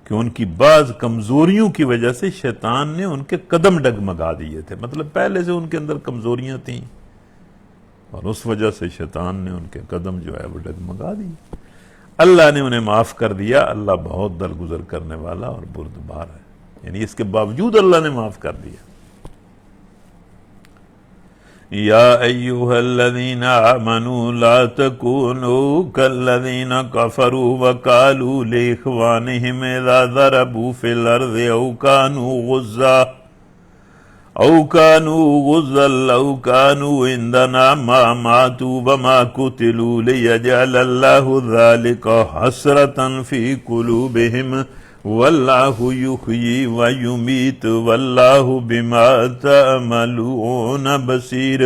کہ ان کی بعض کمزوریوں کی وجہ سے شیطان نے ان کے قدم ڈگمگا دیے تھے، مطلب پہلے سے ان کے اندر کمزوریاں تھیں اور اس وجہ سے شیطان نے ان کے قدم جو ہے وہ ڈگمگا دیے۔ اللہ نے انہیں معاف کر دیا، اللہ بہت درگزر کرنے والا اور بردبار ہے، یعنی اس کے باوجود اللہ نے معاف کر دیا۔ یا ایھا الذین آمنوا لا تکونوا کالذین کفروا وقالوا لاخوانہم اذا ضربوا فی الارض او كانوا غزا لو كانوا عندنا ما ماتوا وما قتلوا ليجعل الله ذلك حسرة في قلوبهم والله يحيي ويميت والله بما تعملون بصير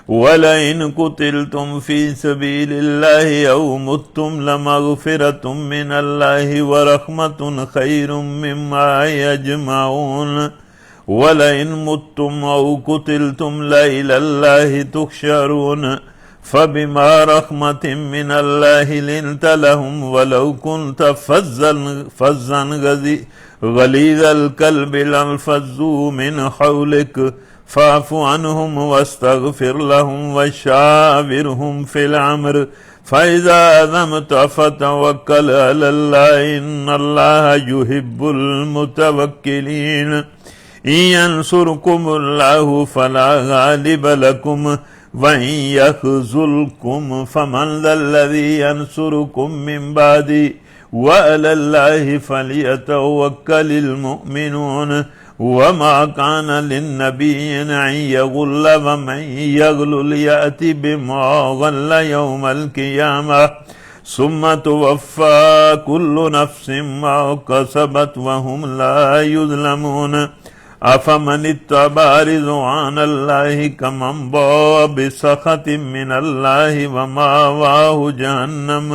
ولئن قتلتم في سبيل الله أو متم لمغفرة من الله ورحمة خير مما يجمعون وَلَئِن مُتُّمْ أَوْ قُتِلْتُمْ لَإِلَى اللَّهِ تُحْشَرُونَ فَبِمَا رَحْمَةٍ مِّنَ اللَّهِ لِنتَ لَهُمْ وَلَوْ كُنْتَ فَظًّا غَلِيظَ الْقَلْبِ لَانفَضُّوا مِنْ حَوْلِكَ فَاعْفُ عَنْهُمْ وَاسْتَغْفِرْ لَهُمْ وَشَاوِرْهُمْ فِي الْأَمْرِ فَإِذَا عَزَمْتَ فَتَوَكَّلْ عَلَى اللَّهِ إِنَّ اللَّهَ يُحِبُّ الْمُتَوَكِّلِينَ إِن يَنْصُرْكُمُ اللَّهُ فَلَا غَالِبَ لَكُمْ وَإِن يَخْذُلْكُمْ فَمَنْ ذَا الَّذِي يَنْصُرُكُمْ مِنْ بَعْدِهِ وَعَلَى اللَّهِ فَلْيَتَوَكَّلِ الْمُؤْمِنُونَ وَمَا كَانَ لِلنَّبِيِّ أَن يَغُلَّ وَمَن يَغْلُلْ يَأْتِ بِمَا غَلَّ يَوْمَ الْقِيَامَةِ ثُمَّ تُوَفَّى كُلُّ نَفْسٍ مَا كَسَبَتْ وَهُمْ لَا يُظْلَمُونَ أَفَمَنِ اتَّبَعَ رِضْوَانَ اللَّهِ كَمَنْ بَاءَ بِسَخَطٍ مِّنَ اللَّهِ وَمَأْوَاهُ جَهَنَّمُ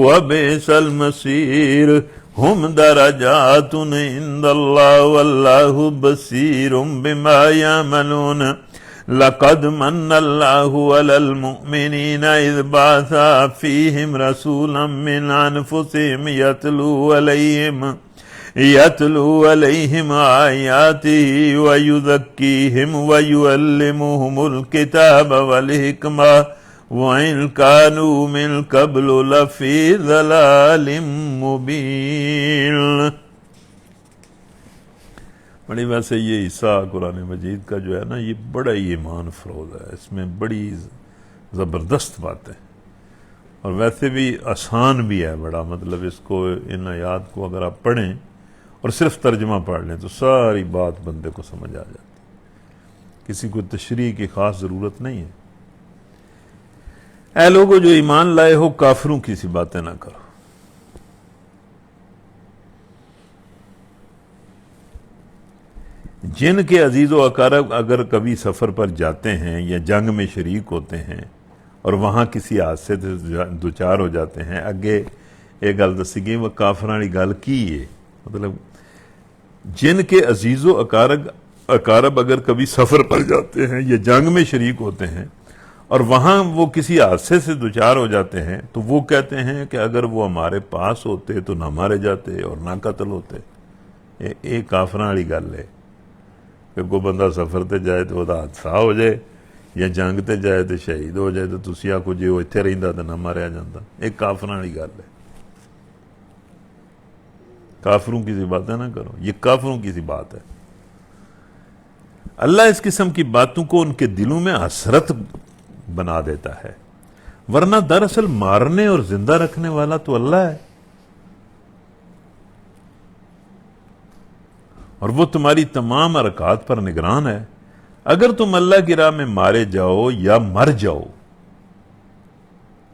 وَبِئْسَ الْمَصِيرُ هُمْ دَرَجَاتٌ عِندَ اللَّهِ وَاللَّهُ بَصِيرٌ بِمَا يَعْمَلُونَ لَقَدْ مَنَّ اللَّهُ عَلَى الْمُؤْمِنِينَ إِذْ بَعَثَ فِيهِمْ رَسُولًا مِّنْ أَنفُسِهِمْ يَتْلُو عَلَيْهِمْ آيَاتِهِ وَيُزَكِّيهِمْ وَيُعَلِّمُهُمُ الْكِتَابَ وَالْحِكْمَةَ وَإِنْ كَانُوا مِنْ قَبْلُ لَفِي ضَلَالٍ مُبِينٍ۔ بڑی ویسے یہ حصہ قرآن مجید کا جو ہے نا یہ بڑا ہی ایمان فروز ہے، اس میں بڑی زبردست بات ہے اور ویسے بھی آسان بھی ہے بڑا، مطلب اس کو ان آیات کو اگر آپ پڑھیں اور صرف ترجمہ پڑھ لیں تو ساری بات بندے کو سمجھ آ جاتی، کسی کو تشریح کی خاص ضرورت نہیں ہے۔ اے لوگو جو ایمان لائے ہو کافروں کی سی باتیں نہ کرو، جن کے عزیز و اقارب اگر کبھی سفر پر جاتے ہیں یا جنگ میں شریک ہوتے ہیں اور وہاں کسی حادثے سے دوچار ہو جاتے ہیں، اگے ایک گل دسی گئی وہ کافراں والی گل کی ہے، مطلب جن کے عزیز و اقارب اگر کبھی سفر پر جاتے ہیں یا جنگ میں شریک ہوتے ہیں اور وہاں وہ کسی حادثے سے دوچار ہو جاتے ہیں تو وہ کہتے ہیں کہ اگر وہ ہمارے پاس ہوتے تو نہ مارے جاتے اور نہ قتل ہوتے۔ یہ کافراں والی گل ہے کہ کوئی بندہ سفر تے جائے تو وہ حادثہ ہو جائے یا جنگ تے جائے تو شہید ہو جائے تو تسی آکھو جی وہ اتنے رہندا تو نہ ماریا جاتا۔ ایک کافراں والی گل ہے، کافروں کی سی باتیں نہ کرو، یہ کافروں کی سی بات ہے۔ اللہ اس قسم کی باتوں کو ان کے دلوں میں حسرت بنا دیتا ہے، ورنہ دراصل مارنے اور زندہ رکھنے والا تو اللہ ہے، اور وہ تمہاری تمام حرکات پر نگران ہے۔ اگر تم اللہ کی راہ میں مارے جاؤ یا مر جاؤ،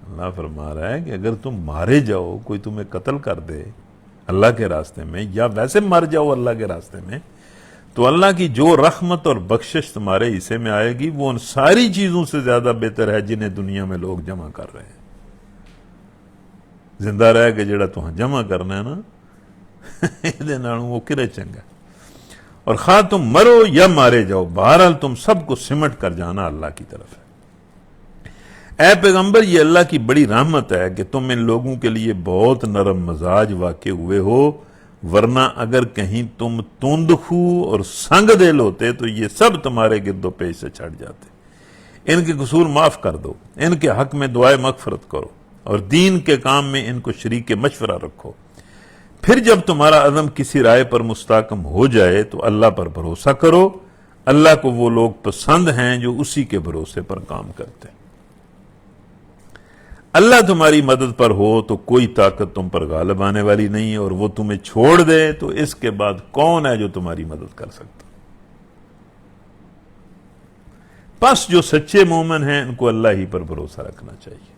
اللہ فرما رہا ہے کہ اگر تم مارے جاؤ، کوئی تمہیں قتل کر دے اللہ کے راستے میں، یا ویسے مر جاؤ اللہ کے راستے میں، تو اللہ کی جو رحمت اور بخشش تمہارے حصے میں آئے گی وہ ان ساری چیزوں سے زیادہ بہتر ہے جنہیں دنیا میں لوگ جمع کر رہے ہیں۔ زندہ رہ کے جڑا تو جمع کرنا ہے نا یہ نالوں وہ کرے چنگا، اور خواہ تم مرو یا مارے جاؤ، بہرحال تم سب کو سمٹ کر جانا اللہ کی طرف ہے۔ اے پیغمبر، یہ اللہ کی بڑی رحمت ہے کہ تم ان لوگوں کے لیے بہت نرم مزاج واقع ہوئے ہو، ورنہ اگر کہیں تم تند خو اور سنگ دل ہوتے تو یہ سب تمہارے گرد و پیش سے چھٹ جاتے۔ ان کے قصور معاف کر دو، ان کے حق میں دعائے مغفرت کرو، اور دین کے کام میں ان کو شریک مشورہ رکھو۔ پھر جب تمہارا عزم کسی رائے پر مستحکم ہو جائے تو اللہ پر بھروسہ کرو، اللہ کو وہ لوگ پسند ہیں جو اسی کے بھروسے پر کام کرتے ہیں۔ اللہ تمہاری مدد پر ہو تو کوئی طاقت تم پر غالب آنے والی نہیں، اور وہ تمہیں چھوڑ دے تو اس کے بعد کون ہے جو تمہاری مدد کر سکتا؟ پس جو سچے مومن ہیں ان کو اللہ ہی پر بھروسہ رکھنا چاہیے۔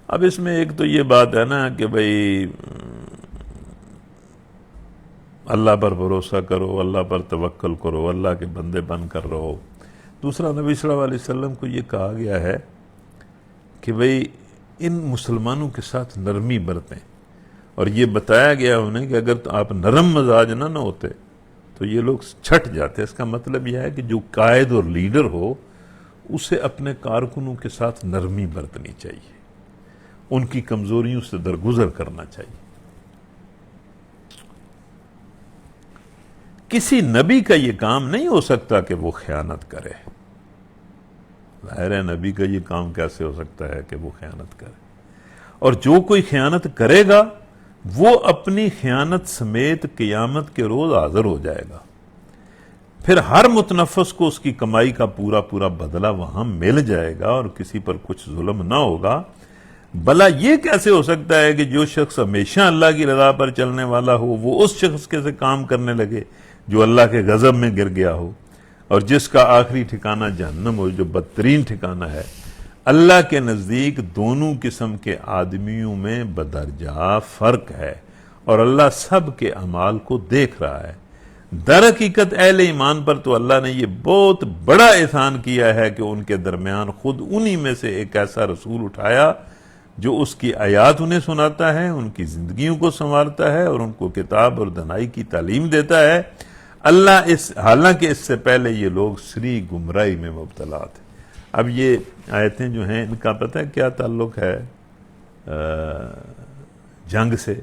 اب اس میں ایک تو یہ بات ہے نا کہ بھئی اللہ پر بھروسہ کرو، اللہ پر توکل کرو، اللہ کے بندے بن کر رہو۔ دوسرا، نبی صلی اللہ علیہ وسلم کو یہ کہا گیا ہے کہ بھئی ان مسلمانوں کے ساتھ نرمی برتیں، اور یہ بتایا گیا انہیں کہ اگر آپ نرم مزاج نہ ہوتے تو یہ لوگ چھٹ جاتے۔ اس کا مطلب یہ ہے کہ جو قائد اور لیڈر ہو اسے اپنے کارکنوں کے ساتھ نرمی برتنی چاہیے، ان کی کمزوریوں سے درگزر کرنا چاہیے۔ کسی نبی کا یہ کام نہیں ہو سکتا کہ وہ خیانت کرے۔ ظاہر ہے نبی کا یہ کام کیسے ہو سکتا ہے کہ وہ خیانت کرے، اور جو کوئی خیانت کرے گا وہ اپنی خیانت سمیت قیامت کے روز حاضر ہو جائے گا۔ پھر ہر متنفس کو اس کی کمائی کا پورا پورا بدلہ وہاں مل جائے گا، اور کسی پر کچھ ظلم نہ ہوگا۔ بھلا یہ کیسے ہو سکتا ہے کہ جو شخص ہمیشہ اللہ کی رضا پر چلنے والا ہو وہ اس شخص کے سے کام کرنے لگے جو اللہ کے غضب میں گر گیا ہو، اور جس کا آخری ٹھکانہ جہنم ہو، جو بدترین ٹھکانہ ہے۔ اللہ کے نزدیک دونوں قسم کے آدمیوں میں بدرجہ فرق ہے، اور اللہ سب کے اعمال کو دیکھ رہا ہے۔ در حقیقت اہل ایمان پر تو اللہ نے یہ بہت بڑا احسان کیا ہے کہ ان کے درمیان خود انہی میں سے ایک ایسا رسول اٹھایا جو اس کی آیات انہیں سناتا ہے، ان کی زندگیوں کو سنوارتا ہے، اور ان کو کتاب اور دانائی کی تعلیم دیتا ہے۔ حالانکہ اس سے پہلے یہ لوگ سری گمراہی میں مبتلا تھے۔ اب یہ آیتیں جو ہیں ان کا پتہ ہے کیا تعلق ہے جنگ سے؟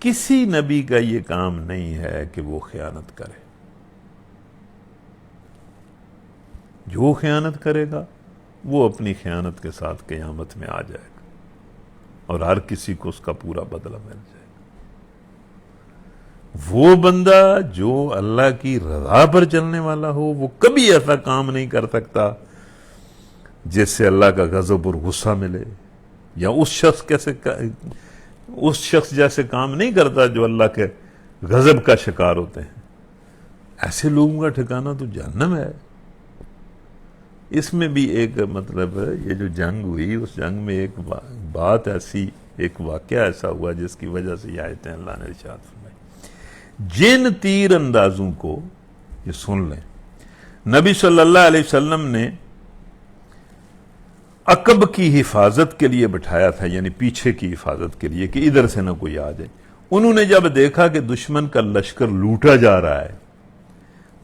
کسی نبی کا یہ کام نہیں ہے کہ وہ خیانت کرے۔ جو خیانت کرے گا وہ اپنی خیانت کے ساتھ قیامت میں آ جائے گا، اور ہر کسی کو اس کا پورا بدلہ مل جائے گا۔ وہ بندہ جو اللہ کی رضا پر چلنے والا ہو وہ کبھی ایسا کام نہیں کر سکتا جس سے اللہ کا غضب اور غصہ ملے، یا اس شخص جیسے کام نہیں کرتا جو اللہ کے غضب کا شکار ہوتے ہیں۔ ایسے لوگوں کا ٹھکانہ تو جہنم ہے۔ اس میں بھی ایک مطلب یہ جو جنگ ہوئی، اس جنگ میں ایک بات ایسی، ایک واقعہ ایسا ہوا جس کی وجہ سے یہ آیتیں اللہ نے ارشاد فرمائی۔ جن تیر اندازوں کو، یہ سن لیں، نبی صلی اللہ علیہ وسلم نے عقب کی حفاظت کے لیے بٹھایا تھا، یعنی پیچھے کی حفاظت کے لیے کہ ادھر سے نہ کوئی آ جائے۔ انہوں نے جب دیکھا کہ دشمن کا لشکر لوٹا جا رہا ہے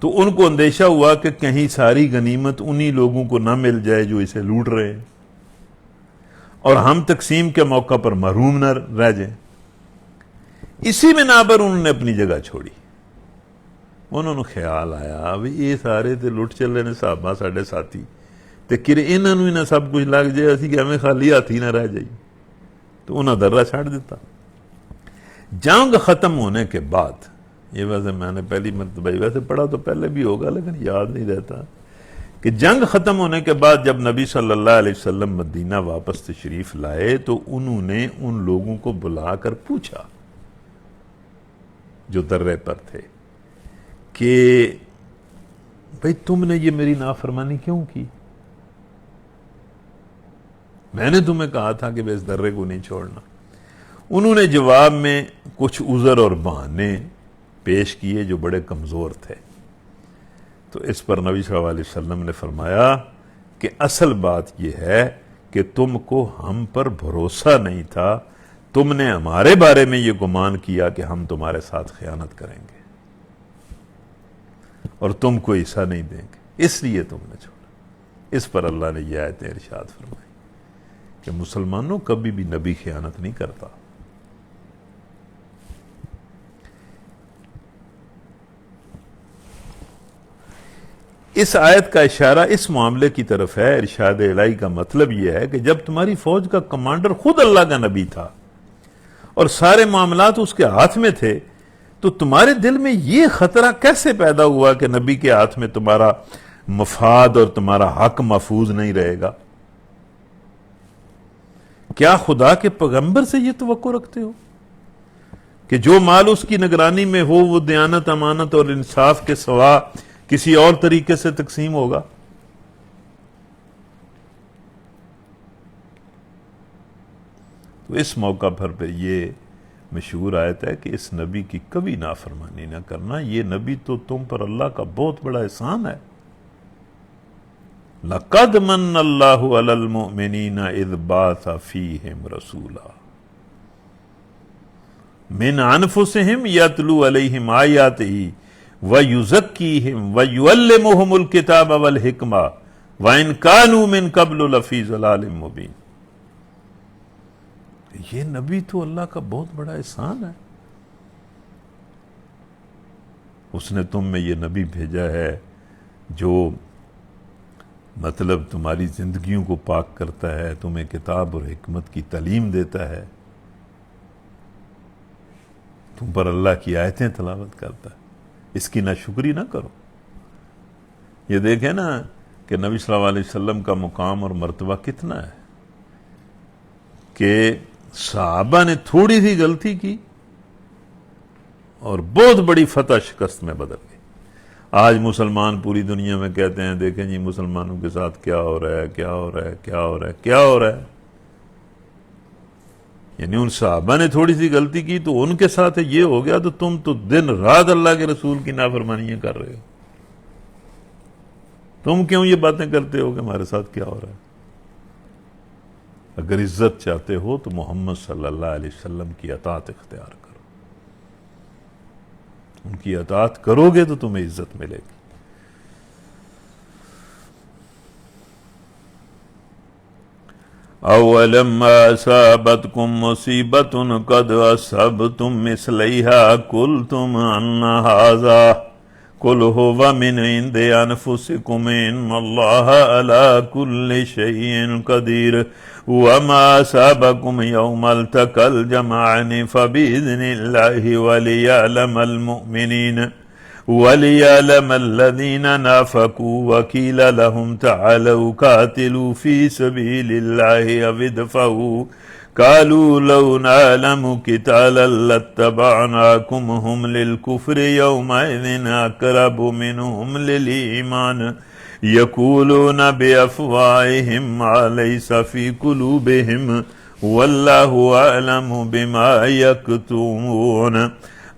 تو ان کو اندیشہ ہوا کہ کہیں ساری غنیمت انہی لوگوں کو نہ مل جائے جو اسے لوٹ رہے ہیں، اور ہم تقسیم کے موقع پر محروم نہ رہ جائیں۔ اسی بنا پر انہوں نے اپنی جگہ چھوڑی۔ انہوں نے خیال آیا یہ سارے تے لٹ چلے نے صحابہ ساڈے ساتھی، تے کرے انہاں نوں ہی نہ سب کچھ لگ جائے، اسی کہ ہمیں خالی ہاتھی نہ رہ جائی، تو انہاں درہ چھاڑ دیتا۔ جنگ ختم ہونے کے بعد یہ ویسے میں نے پہلی مرتبہ ویسے پڑھا تو پہلے بھی ہوگا لیکن یاد نہیں رہتا کہ جنگ ختم ہونے کے بعد جب نبی صلی اللہ علیہ وسلم مدینہ واپس تشریف لائے تو انہوں نے ان لوگوں کو بلا کر پوچھا جو درے پر تھے کہ بھئی تم نے یہ میری نافرمانی کیوں کی؟ میں نے تمہیں کہا تھا کہ میں اس درے کو نہیں چھوڑنا۔ انہوں نے جواب میں کچھ عذر اور بہانے پیش کیے جو بڑے کمزور تھے، تو اس پر نبی صلی اللہ علیہ وسلم نے فرمایا کہ اصل بات یہ ہے کہ تم کو ہم پر بھروسہ نہیں تھا، تم نے ہمارے بارے میں یہ گمان کیا کہ ہم تمہارے ساتھ خیانت کریں گے اور تم کو حصہ نہیں دیں گے، اس لیے تم نے چھوڑا۔ اس پر اللہ نے یہ آیتیں ارشاد فرمائی کہ مسلمانوں کبھی بھی نبی خیانت نہیں کرتا۔ اس آیت کا اشارہ اس معاملے کی طرف ہے۔ ارشاد الہی کا مطلب یہ ہے کہ جب تمہاری فوج کا کمانڈر خود اللہ کا نبی تھا اور سارے معاملات اس کے ہاتھ میں تھے، تو تمہارے دل میں یہ خطرہ کیسے پیدا ہوا کہ نبی کے ہاتھ میں تمہارا مفاد اور تمہارا حق محفوظ نہیں رہے گا؟ کیا خدا کے پیغمبر سے یہ توقع رکھتے ہو کہ جو مال اس کی نگرانی میں ہو وہ دیانت، امانت اور انصاف کے سوا کسی اور طریقے سے تقسیم ہوگا؟ تو اس موقع پر یہ مشہور آیت ہے کہ اس نبی کی کبھی نافرمانی نہ کرنا، یہ نبی تو تم پر اللہ کا بہت بڑا احسان ہے۔ لَقَدْ مَنَّ اللَّهُ عَلَى الْمُؤْمِنِينَ إِذْ بَعَثَ فِيهِمْ رَسُولًا مِنْ أَنفُسِهِمْ يَتْلُو عَلَيْهِمْ آيَاتِهِ وَيُزَكِّيهِمْ وَيُعَلِّمُهُمُ الْكِتَابَ وَالْحِكْمَةَ وَإِنْ كَانُوا مِنْ قَبْلُ لَفِي ضَلَالٍ مُبِينٍ۔ یہ نبی تو اللہ کا بہت بڑا احسان ہے، اس نے تم میں یہ نبی بھیجا ہے جو مطلب تمہاری زندگیوں کو پاک کرتا ہے، تمہیں کتاب اور حکمت کی تعلیم دیتا ہے، تم پر اللہ کی آیتیں تلاوت کرتا ہے، اس کی ناشکری نہ کرو۔ یہ دیکھیں نا کہ نبی صلی اللہ علیہ وسلم کا مقام اور مرتبہ کتنا ہے کہ صحابہ نے تھوڑی سی غلطی کی اور بہت بڑی فتح شکست میں بدل گئی۔ آج مسلمان پوری دنیا میں کہتے ہیں دیکھیں جی مسلمانوں کے ساتھ کیا ہو رہا ہے، کیا ہو رہا ہے، کیا ہو رہا ہے، کیا ہو رہا ہے۔ یعنی ان صحابہ نے تھوڑی سی غلطی کی تو ان کے ساتھ یہ ہو گیا، تو تم تو دن رات اللہ کے رسول کی نافرمانیاں کر رہے ہو۔ تم کیوں یہ باتیں کرتے ہو کہ ہمارے ساتھ کیا ہو رہا ہے؟ اگر عزت چاہتے ہو تو محمد صلی اللہ علیہ وسلم کی اطاعت اختیار کرو، ان کی اطاعت کرو گے تو تمہیں عزت ملے گی۔ اولما اصابتکم مصیبۃ قد اصبتم مثلیہا قلتم ان ھذا قل هو من عند انفسکم ان اللہ علی کل شیء قدیر وما اصابکم یوم التقى الجمعان فبإذن اللہ وليعلم المؤمنین وليعلم الذين نافقوا وقيل لهم تعالوا قاتلوا في سبيل الله أو ادفعوا قالوا لو نعلم قتالا لاتبعناكم هم للكفر يومئذ أقرب منهم للإيمان يقولون بأفواههم ما ليس في قلوبهم والله أعلم بما يكتمون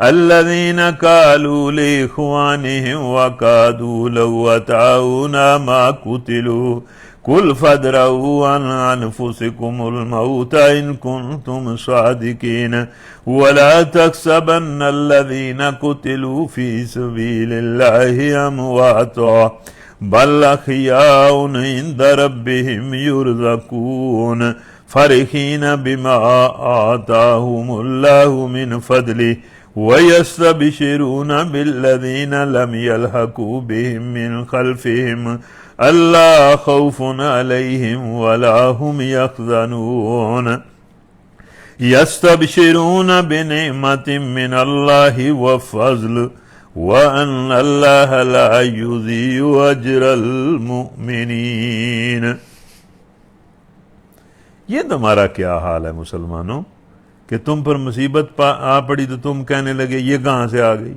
الذين قالوا لإخوانهم وقعدوا لو أطاعونا ما قتلوا قل فادرؤوا عن أنفسكم الموت إن كنتم صادقين ولا تحسبن الذين قتلوا في سبيل الله أمواتا بل أحياء عند ربهم يرزقون فرحين بما آتاهم الله من فضله وَيَسْتَبْشِرُونَ بِالَّذِينَ لَمْ يَلْحَقُوا بِهِمْ مِنْ خَلْفِهِمْ أَلَّا خَوْفٌ عَلَيْهِمْ وَلَا هُمْ يَحْزَنُونَ۔ یستبشرون بنعمت من اللہ وفضل وان اللہ لا یضیع اجر المؤمنین۔ یہ تمہارا کیا حال ہے مسلمانوں کہ تم پر مصیبت آ پڑی تو تم کہنے لگے یہ کہاں سے آ گئی؟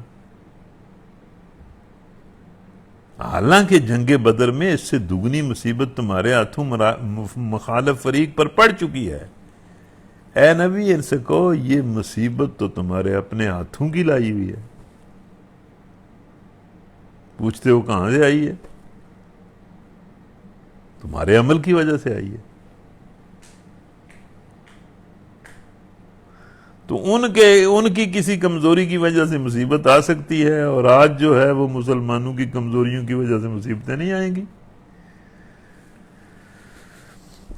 حالانکہ جنگ بدر میں اس سے دگنی مصیبت تمہارے ہاتھوں مخالف فریق پر پڑ چکی ہے۔ اے نبی ان سے کہو یہ مصیبت تو تمہارے اپنے ہاتھوں کی لائی ہوئی ہے، پوچھتے ہو کہاں سے آئی ہے؟ تمہارے عمل کی وجہ سے آئی ہے۔ تو ان کی کسی کمزوری کی وجہ سے مصیبت آ سکتی ہے، اور آج جو ہے وہ مسلمانوں کی کمزوریوں کی وجہ سے مصیبتیں نہیں آئیں گی۔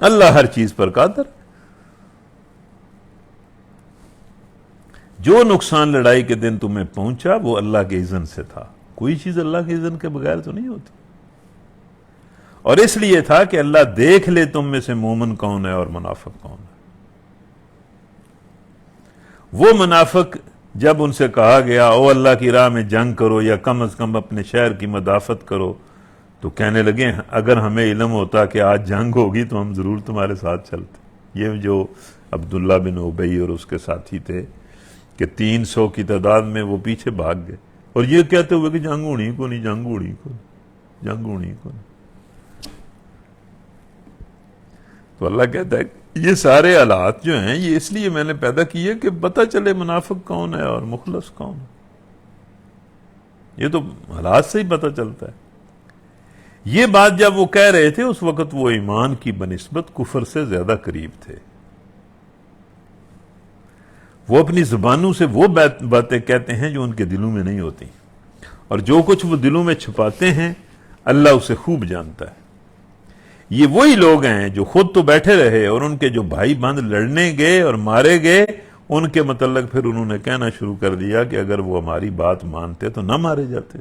اللہ ہر چیز پر قادر۔ جو نقصان لڑائی کے دن تمہیں پہنچا وہ اللہ کے اذن سے تھا، کوئی چیز اللہ کے اذن کے بغیر تو نہیں ہوتی، اور اس لیے تھا کہ اللہ دیکھ لے تم میں سے مومن کون ہے اور منافق کون ہے۔ وہ منافق جب ان سے کہا گیا او اللہ کی راہ میں جنگ کرو یا کم از کم اپنے شہر کی مدافعت کرو، تو کہنے لگے اگر ہمیں علم ہوتا کہ آج جنگ ہوگی تو ہم ضرور تمہارے ساتھ چلتے۔ یہ جو عبداللہ بن ابی اور اس کے ساتھی تھے کہ 300 کی تعداد میں وہ پیچھے بھاگ گئے، اور یہ کہتے ہوئے کہ جنگ ہونی کو نہیں، جنگ ہونی کو نہیں، جنگ ہونی کو نہیں۔ تو اللہ کہتا ہے یہ سارے حالات جو ہیں یہ اس لیے میں نے پیدا کیے کہ پتہ چلے منافق کون ہے اور مخلص کون ہے۔ یہ تو حالات سے ہی پتہ چلتا ہے۔ یہ بات جب وہ کہہ رہے تھے اس وقت وہ ایمان کی بنسبت کفر سے زیادہ قریب تھے۔ وہ اپنی زبانوں سے وہ باتیں کہتے ہیں جو ان کے دلوں میں نہیں ہوتی، اور جو کچھ وہ دلوں میں چھپاتے ہیں اللہ اسے خوب جانتا ہے۔ یہ وہی لوگ ہیں جو خود تو بیٹھے رہے اور ان کے جو بھائی بند لڑنے گئے اور مارے گئے ان کے متعلق پھر انہوں نے کہنا شروع کر دیا کہ اگر وہ ہماری بات مانتے تو نہ مارے جاتے،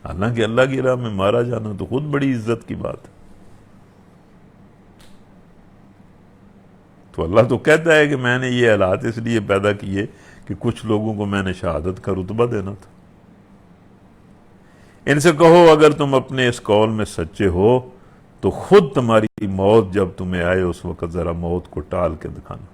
حالانکہ اللہ کی راہ میں مارا جانا تو خود بڑی عزت کی بات ہے۔ تو اللہ تو کہتا ہے کہ میں نے یہ حالات اس لیے پیدا کیے کہ کچھ لوگوں کو میں نے شہادت کا رتبہ دینا تھا۔ ان سے کہو اگر تم اپنے اس قول میں سچے ہو تو خود تمہاری موت جب تمہیں آئے اس وقت ذرا موت کو ٹال کے دکھانا۔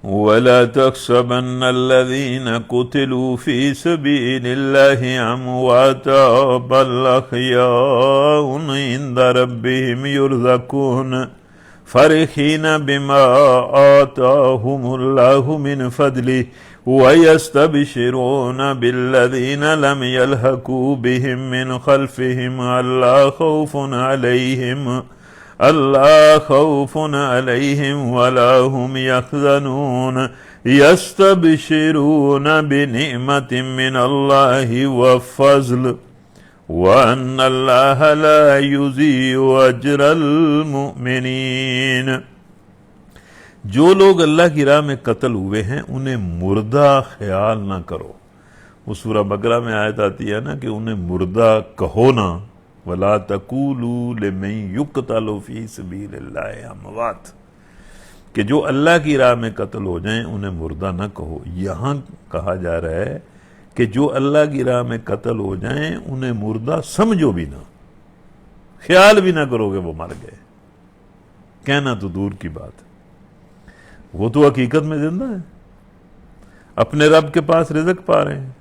وَلَا تَحْسَبَنَّ الَّذِينَ قُتِلُوا فِي سَبِيلِ اللَّهِ أَمْوَاتًا بَلْ أَحْيَاءٌ عِندَ رَبِّهِمْ يُرْزَقُونَ فَرِحِينَ بِمَا آتَاهُمُ اللَّهُ مِنْ فَضْلِهِ وَيَسْتَبْشِرُونَ بِالَّذِينَ لَمْ يَلْحَقُوا بِهِمْ مِنْ خَلْفِهِمْ أَلَّا خوف عليهم ولا هم يحزنون يستبشرون بنعمة من الله وفضل وأن الله لا يضيع أجر المؤمنين۔ جو لوگ اللہ کی راہ میں قتل ہوئے ہیں انہیں مردہ خیال نہ کرو۔ وہ سورہ بقرہ میں آیت آتی ہے نا کہ انہیں مردہ کہو نہ، وَلَا تَقُولُوا لِمَن يُقْتَلُ فِي سَبِيلِ اللَّهِ أَمْوَاتٌ، کہ جو اللہ کی راہ میں قتل ہو جائیں انہیں مردہ نہ کہو۔ یہاں کہا جا رہا ہے کہ جو اللہ کی راہ میں قتل ہو جائیں انہیں مردہ سمجھو بھی نہ، خیال بھی نہ کرو کہ وہ مر گئے، کہنا تو دور کی بات ہے، وہ تو حقیقت میں زندہ ہے، اپنے رب کے پاس رزق پا رہے ہیں،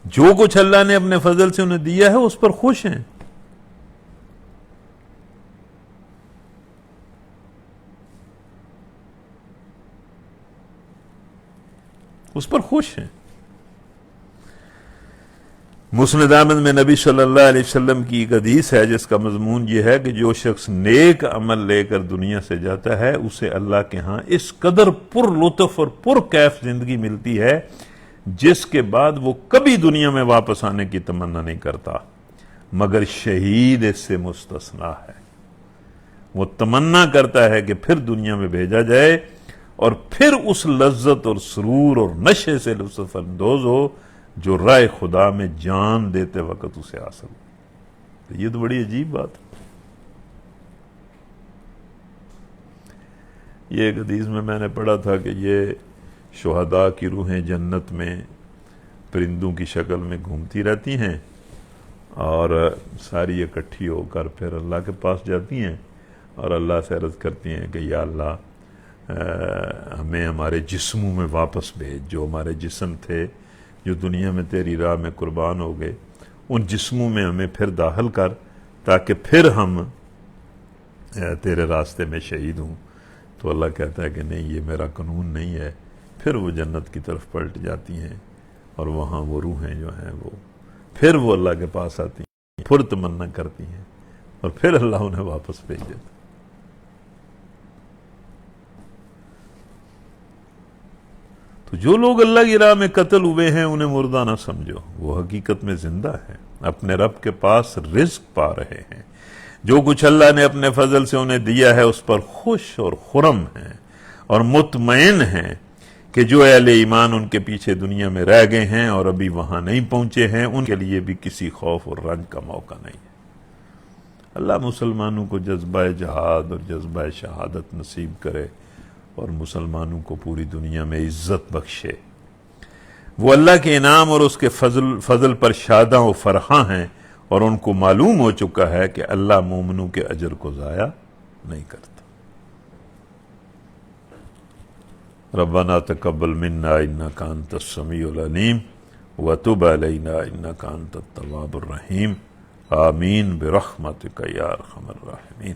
جو کچھ اللہ نے اپنے فضل سے انہیں دیا ہے اس پر خوش ہیں۔ اس پر خوش ہیں۔ مسند احمد میں نبی صلی اللہ علیہ وسلم کی ایک حدیث ہے جس کا مضمون یہ ہے کہ جو شخص نیک عمل لے کر دنیا سے جاتا ہے اسے اللہ کے ہاں اس قدر پر لطف اور پر کیف زندگی ملتی ہے جس کے بعد وہ کبھی دنیا میں واپس آنے کی تمنا نہیں کرتا، مگر شہید اس سے مستثنا ہے۔ وہ تمنا کرتا ہے کہ پھر دنیا میں بھیجا جائے اور پھر اس لذت اور سرور اور نشے سے لطف اندوز ہو جو رائے خدا میں جان دیتے وقت اسے حاصل ہو۔ یہ تو بڑی عجیب بات ہے۔ یہ ایک حدیث میں نے پڑھا تھا کہ یہ شہداء کی روحیں جنت میں پرندوں کی شکل میں گھومتی رہتی ہیں اور ساری اکٹھی ہو کر پھر اللہ کے پاس جاتی ہیں اور اللہ سے عرض کرتی ہیں کہ یا اللہ ہمیں ہمارے جسموں میں واپس بھیج، جو ہمارے جسم تھے جو دنیا میں تیری راہ میں قربان ہو گئے، ان جسموں میں ہمیں پھر داخل کر تاکہ پھر ہم تیرے راستے میں شہید ہوں۔ تو اللہ کہتا ہے کہ نہیں، یہ میرا قانون نہیں ہے۔ پھر وہ جنت کی طرف پلٹ جاتی ہیں اور وہاں وہ روحیں جو ہیں وہ پھر وہ اللہ کے پاس آتی ہیں، پھر تمنا کرتی ہیں اور پھر اللہ انہیں واپس بھیج دیتا۔ تو جو لوگ اللہ کی راہ میں قتل ہوئے ہیں انہیں مردہ نہ سمجھو، وہ حقیقت میں زندہ ہیں، اپنے رب کے پاس رزق پا رہے ہیں۔ جو کچھ اللہ نے اپنے فضل سے انہیں دیا ہے اس پر خوش اور خرم ہیں اور مطمئن ہیں کہ جو اہل ایمان ان کے پیچھے دنیا میں رہ گئے ہیں اور ابھی وہاں نہیں پہنچے ہیں، ان کے لیے بھی کسی خوف اور رنج کا موقع نہیں ہے۔ اللہ مسلمانوں کو جذبہ جہاد اور جذبہ شہادت نصیب کرے اور مسلمانوں کو پوری دنیا میں عزت بخشے۔ وہ اللہ کے انعام اور اس کے فضل پر شاداں و فرحاں ہیں اور ان کو معلوم ہو چکا ہے کہ اللہ مومنوں کے اجر کو ضائع نہیں کرتا۔ ربنا تقبل منا انک انت السمیع العلیم وتب علینا انک انت التواب الرحیم آمین برحمتک یا ارحم الراحمین۔